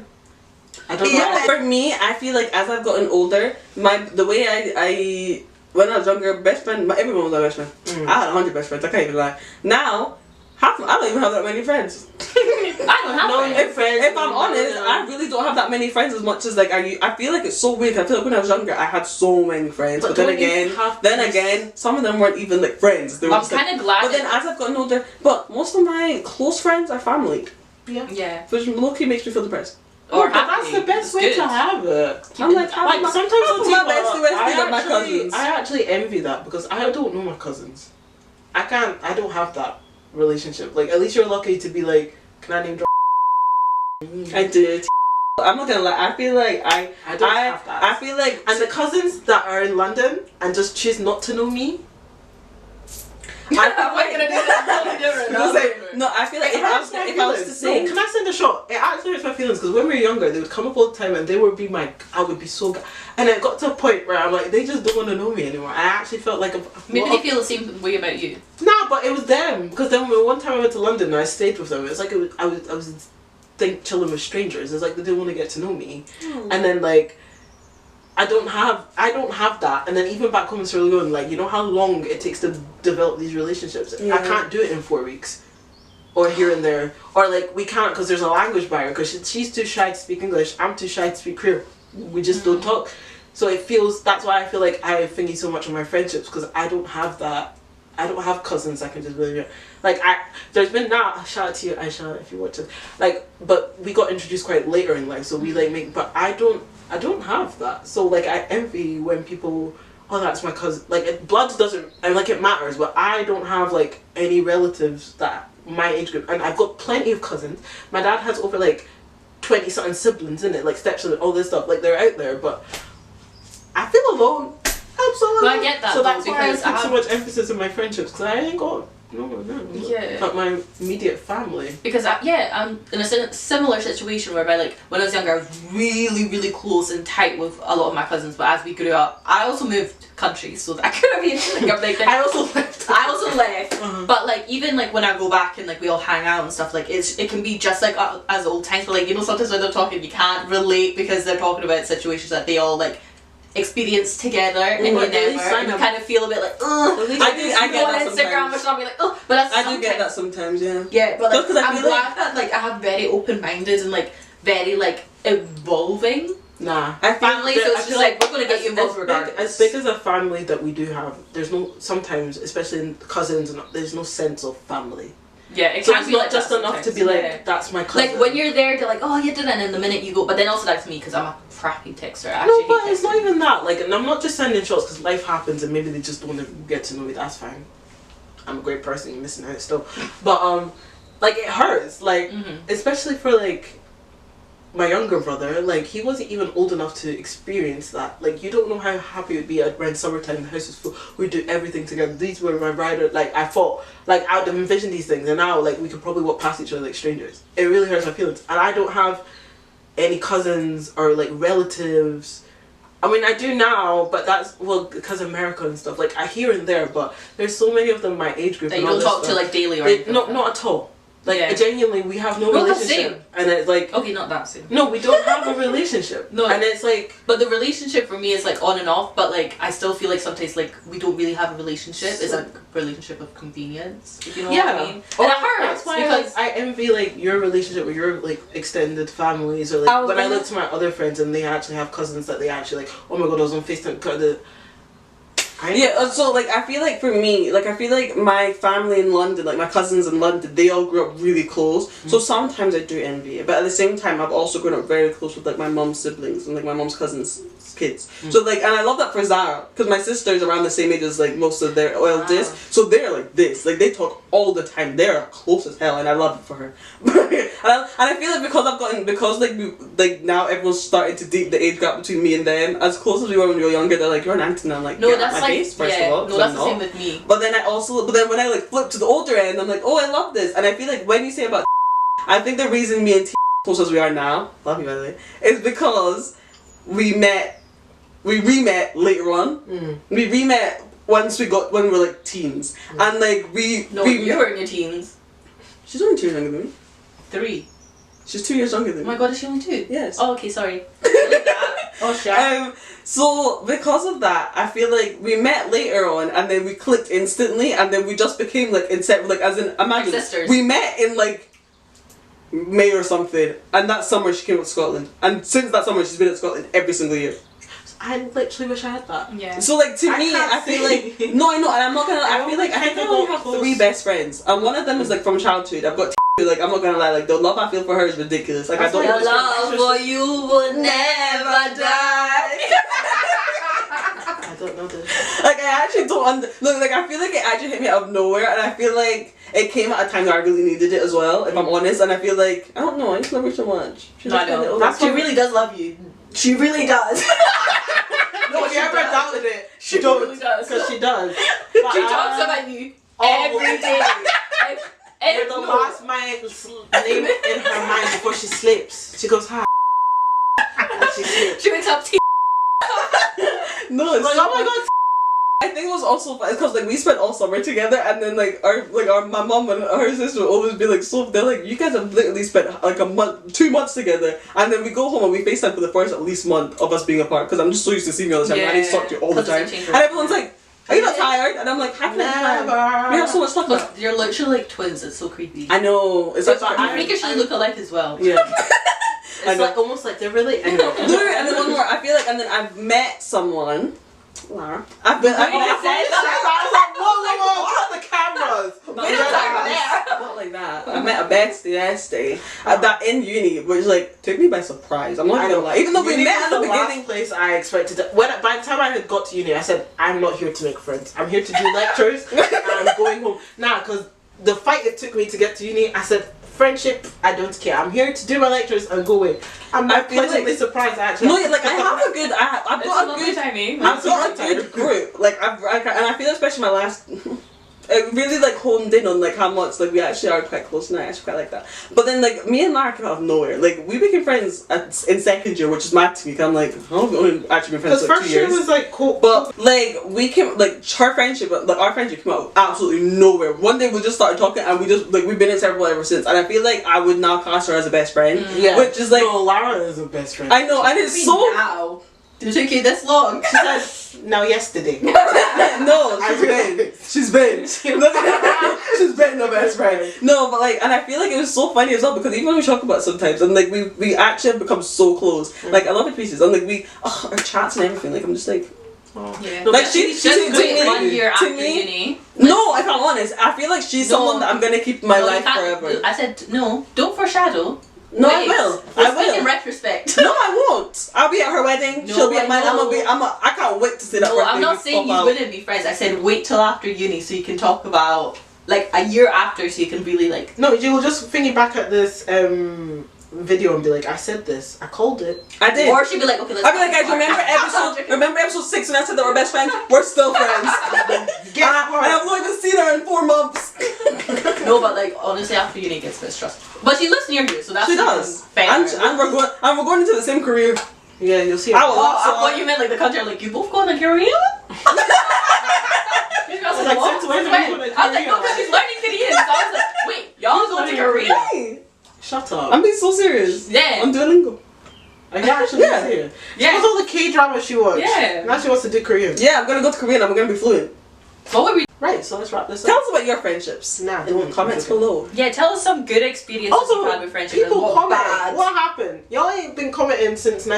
I don't know. Yeah, for me, I feel like as I've gotten older, the way I when I was younger, best friend, everyone was my best friend. I had 100 best friends. I can't even lie. Now, I don't even have that many friends. I don't have friends. If I'm honest, I really don't have that many friends as much as like I feel like it's so weird. I feel like when I was younger, I had so many friends, but then again, some of them weren't even like friends. They were I'm just, like, kind of glad. But then as I've gotten older, but most of my close friends are family, Yeah. which low-key makes me feel depressed. Or but that's the best way to have it. I'm like Sometimes my bestie, my cousins. I actually envy that, because I don't know my cousins. I don't have that relationship. Like, at least you're lucky to be like, can I name drop? I did. I'm not gonna lie. I feel like I don't have that. I feel like And the cousins that are in London and just choose not to know me. I'm not gonna do that. Totally different. No, I feel like if I was to say, can I send a shot? It actually hurts my feelings, because when we were younger, they would come up all the time and they would be I would be so and it got to a point where I'm like, they just don't want to know me anymore. I actually felt like Maybe they feel the same way about you. Nah, but it was them, because then one time I went to London and I stayed with them. It's like I was chilling with strangers. It's like they didn't want to get to know me, and then like. I don't have that, and then even back home in Sierra Leone, like, you know how long it takes to develop these relationships. I can't do it in 4 weeks, or here and there, or like we can't because there's a language barrier. Because she's too shy to speak English, I'm too shy to speak Creole. We just don't talk. So that's why I feel like I thingy so much on my friendships, because I don't have that. I don't have cousins I can just really like. There's been now. Shout out to you, Aisha, if you watch it. Like, but we got introduced quite later in life, so we like make. But I don't. I don't have that. So like I envy when people, oh, that's my cousin. Like blood doesn't, and like it matters, but I don't have like any relatives that my age group, and I've got plenty of cousins. My dad has over like 20 something siblings in it, like stepchildren, all this stuff. Like they're out there, but I feel alone. Absolutely. But I get that. So that's why I because put so much emphasis on my friendships, because I ain't got not my immediate family. Because I'm in a similar situation whereby like when I was younger I was really really close and tight with a lot of my cousins, but as we grew up I also moved countries so that I could have been like I also left. Uh-huh. But like even like when I go back and like we all hang out and stuff, like it can be just like as old times, but like you know sometimes when they're talking you can't relate because they're talking about situations that they all like experience together and you kind of feel a bit like I get that on Instagram sometimes. or something like but that's I do get that sometimes, yeah. Yeah, but like, because I I'm feel glad that like I have very open-minded and like very like evolving I family, so it's just like we're gonna get you involved regardless. As big as a family that we do have, there's no, sometimes especially in cousins, there's no sense of family. Yeah, it So can't it's be not like just that enough to sometimes. be like, Yeah. that's my cousin. Like when you're there, they're like, oh you did it, and the minute you go, but then also that's me because I'm a crappy texter. I No, actually but hate it's texting. not even that. Like, and I'm not just sending shots because life happens and maybe they just don't want to get to know me. That's fine. I'm a great person. You're missing out still. But like it hurts. Like especially for like my younger brother. Like he wasn't even old enough to experience that. Like you don't know how happy it would be around summertime. The house was full. We do everything together. These were my rider. Like I thought. Like I'd envisioned these things, and now like we could probably walk past each other like strangers. It really hurts my feelings, and I don't have any cousins or like relatives. I mean I do now, but that's because America and stuff, like I here and there, but there's so many of them my age group That and you all don't this talk to stuff. like daily or anything. No, not at all. Like genuinely we have no No, that's relationship, same. and it's like Okay, not that soon. no, we don't have a relationship. No. And it's like, But the relationship for me is like on and off, but like I still feel like sometimes like we don't really have a relationship. It's a relationship of convenience, if you know what I mean. And it hurts that's why because I envy like your relationship with your like extended families, or like when I look to my other friends and they actually have cousins that they actually like, oh my god, I was on FaceTime. So like I feel like for me, like I feel like my family in London, like my cousins in London, they all grew up really close. So sometimes I do envy it, but at the same time I've also grown up very close with like my mum's siblings and like my mum's cousins' kids. So like, and I love that for Zara because my sister's around the same age as like most of their eldest, so they're like this, like they talk all the time. They're close as hell, and I love it for her. and I feel like because like now everyone's starting to deep the age gap between me and them. As close as we were when we were younger, they're like, you're an auntie, and I'm like, no, yeah, that's my like face, first of all, no, that's I'm the same not. with me. But then when I like flip to the older end, I'm like, oh, I love this. And I feel like when you say about I think the reason me and T close as we are now, love you by the way, is because we re-met later on. We re-met when we were like teens. And like you were in your teens. She's only 2 years younger than me. 3. She's 2 years younger than Oh me. my god, is she only 2? Yes. Oh, okay, sorry. oh shit. So because of that, I feel like we met later on, and then we clicked instantly, and then we just became like inseparable. Like as in, imagine sisters. we met in like May or something, and that summer she came to Scotland, and since that summer she's been in Scotland every single year. I literally wish I had that. Yeah. So like to me, can't I feel see. like no, I know, and I'm not gonna. I feel like I think I only have close. 3 best friends, and one of them is like from childhood. I've got like I'm not gonna lie, like the love I feel for her is ridiculous. Like That's I don't. like The love for you will never die. I don't know this. Like I actually don't look, like I feel like it actually hit me out of nowhere, and I feel like it came at a time that I really needed it as well, if I'm honest. And I feel like I don't know, I just love her so much. She's No, like I know. a little- She really does love you. She really does. No, if you ever doubted it, She don't, really does. because she does. She talks about you every day. You're the last name in her mind before she sleeps. She goes, hi. And she sleeps. She wakes up No, it's Like, so oh my god. I think it was also fun because like we spent all summer together, and then my mom and her sister would always be like, so they're like, you guys have literally spent like a month, 2 months together, and then we go home and we FaceTime for the first at least month of us being apart because I'm just so used to seeing you all the time. I need to talk to you all the time, and everyone's like, are you not tired? And I'm like, how can I be tired? We have so much stuff. Look, you're literally like twins. It's so creepy. I know. It's But like You freakishly look alike as well. yeah. It's like almost like they're really. I know. Literally, and then one more. I feel like, and then I've met someone. Lara. I've met. I was like, whoa, cut the cameras. We don't talk about that. Not like that. I met a bestie yesterday at that in uni, which like took me by surprise. I'm not gonna lie. Even though we met at the beginning. Last place I expected to, by the time I had got to uni, I said, I'm not here to make friends. I'm here to do lectures and I'm going home. Because the fight it took me to get to uni, I said, friendship, I don't care. I'm here to do my lectures and go away. I'm not pleasantly surprised actually. No, like I have a good, I've got a good group. Like and I feel especially my last. It really like honed in on like how much like we actually are quite close, and I actually quite like that. But then like me and Mark came out of nowhere. Like we became friends in second year, which is mad to me. Cause I'm like, how have we only actually been friends for like 2 years? First year was like cool, but like we came like our friendship came out of absolutely nowhere. One day we just started talking, and we just like we've been inseparable ever since. And I feel like I would now class her as a best friend, which is like Lara is a best friend. I know, and it's so. Now. Did it take you this long? She said, now yesterday. No, she's been the best friend. No, but like, and I feel like it was so funny as well because even when we talk about it sometimes, and like we actually have become so close. Like I love it pieces, and like our chats and everything. Like I'm just like. Oh. Yeah. Like she's just wait 1 year after uni. No, if I'm honest, I feel like she's someone that I'm gonna keep in my life forever. I said no, don't foreshadow. No, I will. I will. In retrospect. No, I won't. I'll be at her wedding. No, she'll be at mine. I can't wait to see that. No, I'm not saying you wouldn't be friends. I said wait till after uni so you can talk about like a year after so you can really like. No, you'll just think back at this video and be like, I said this, I called it. I did. Or she'd be like, okay, let's. I'd be like, guys, remember episode 6 when I said that we're best friends? We're still friends. And I've not even seen her in 4 months. No, but like honestly, after uni it gets a bit stressful. But she lives near you, so that's she does. Fair. And we're going into the same career. Yeah, you'll see. I thought you meant like the country. Like you both going to Korea? I was like, no, because she's learning Korean. So I was like, wait, y'all going to Korea? Shut up. I'm being so serious. Yeah. I'm Duolingo. Are you actually serious? Yeah. She was all the K-drama she watched. Yeah. Now she wants to do Korean. Yeah, I'm going to go to Korea and I'm going to be fluent. What were we? Right, so let's wrap this up. Tell us about your friendships. Nah, in the comments below. Yeah, tell us some good experiences also, you've had with friendships. People comment. What happened? Y'all ain't been commenting since 3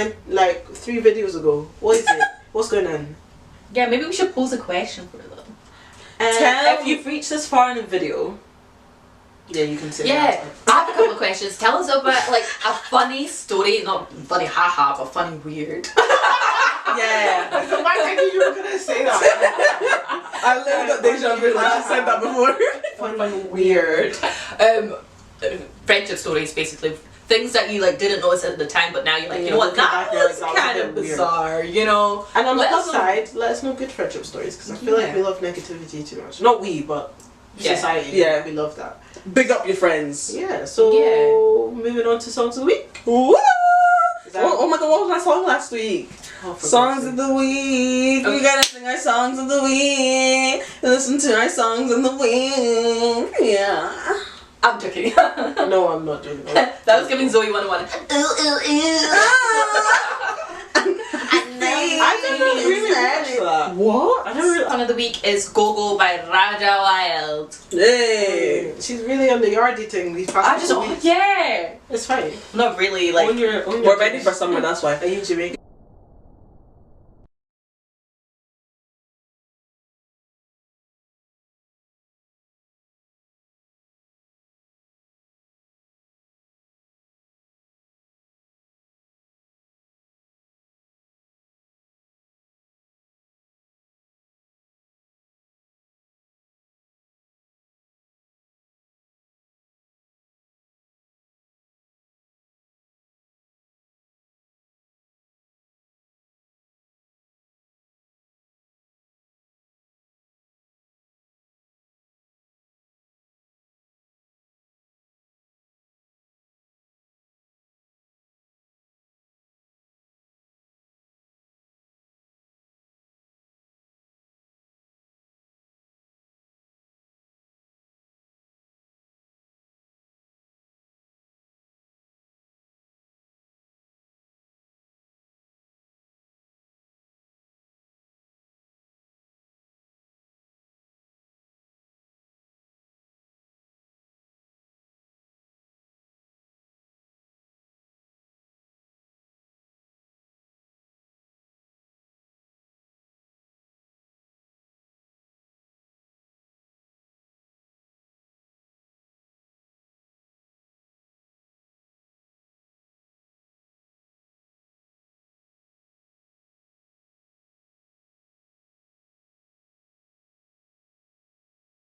videos ago. What is it? What's going on? Yeah, maybe we should pose a question for them. If you've reached this far in the video, yeah, you can say that. I have a couple of questions. Tell us about like a funny story, not funny haha, but funny weird. Yeah. So why did you were gonna say that? I literally got deja vu like I said that before. Funny weird. Friendship stories, basically. Things that you like didn't notice at the time, but now you're like, you know what, that was kind of bizarre, you know. And on the plus side, let us know good friendship stories because I feel like we love negativity too much. Not we, but society. Yeah, we love that. Big up your friends. Yeah. So moving on to songs of the week. Woo! Oh my god, what was my song last week? Songs of the week. Okay. We gotta sing our songs of the week. Listen to our songs of the week. Yeah. I'm joking. No, I'm not joking. That was giving Zoe 101. I never really watched that. What? I never really. Song of the week is Go Go by Raja Wild. Hey. She's really on the yardie thing these past couple weeks. Yeah. It's fine. Not really like. We're ready for summer, that's why. Are you Jamaican?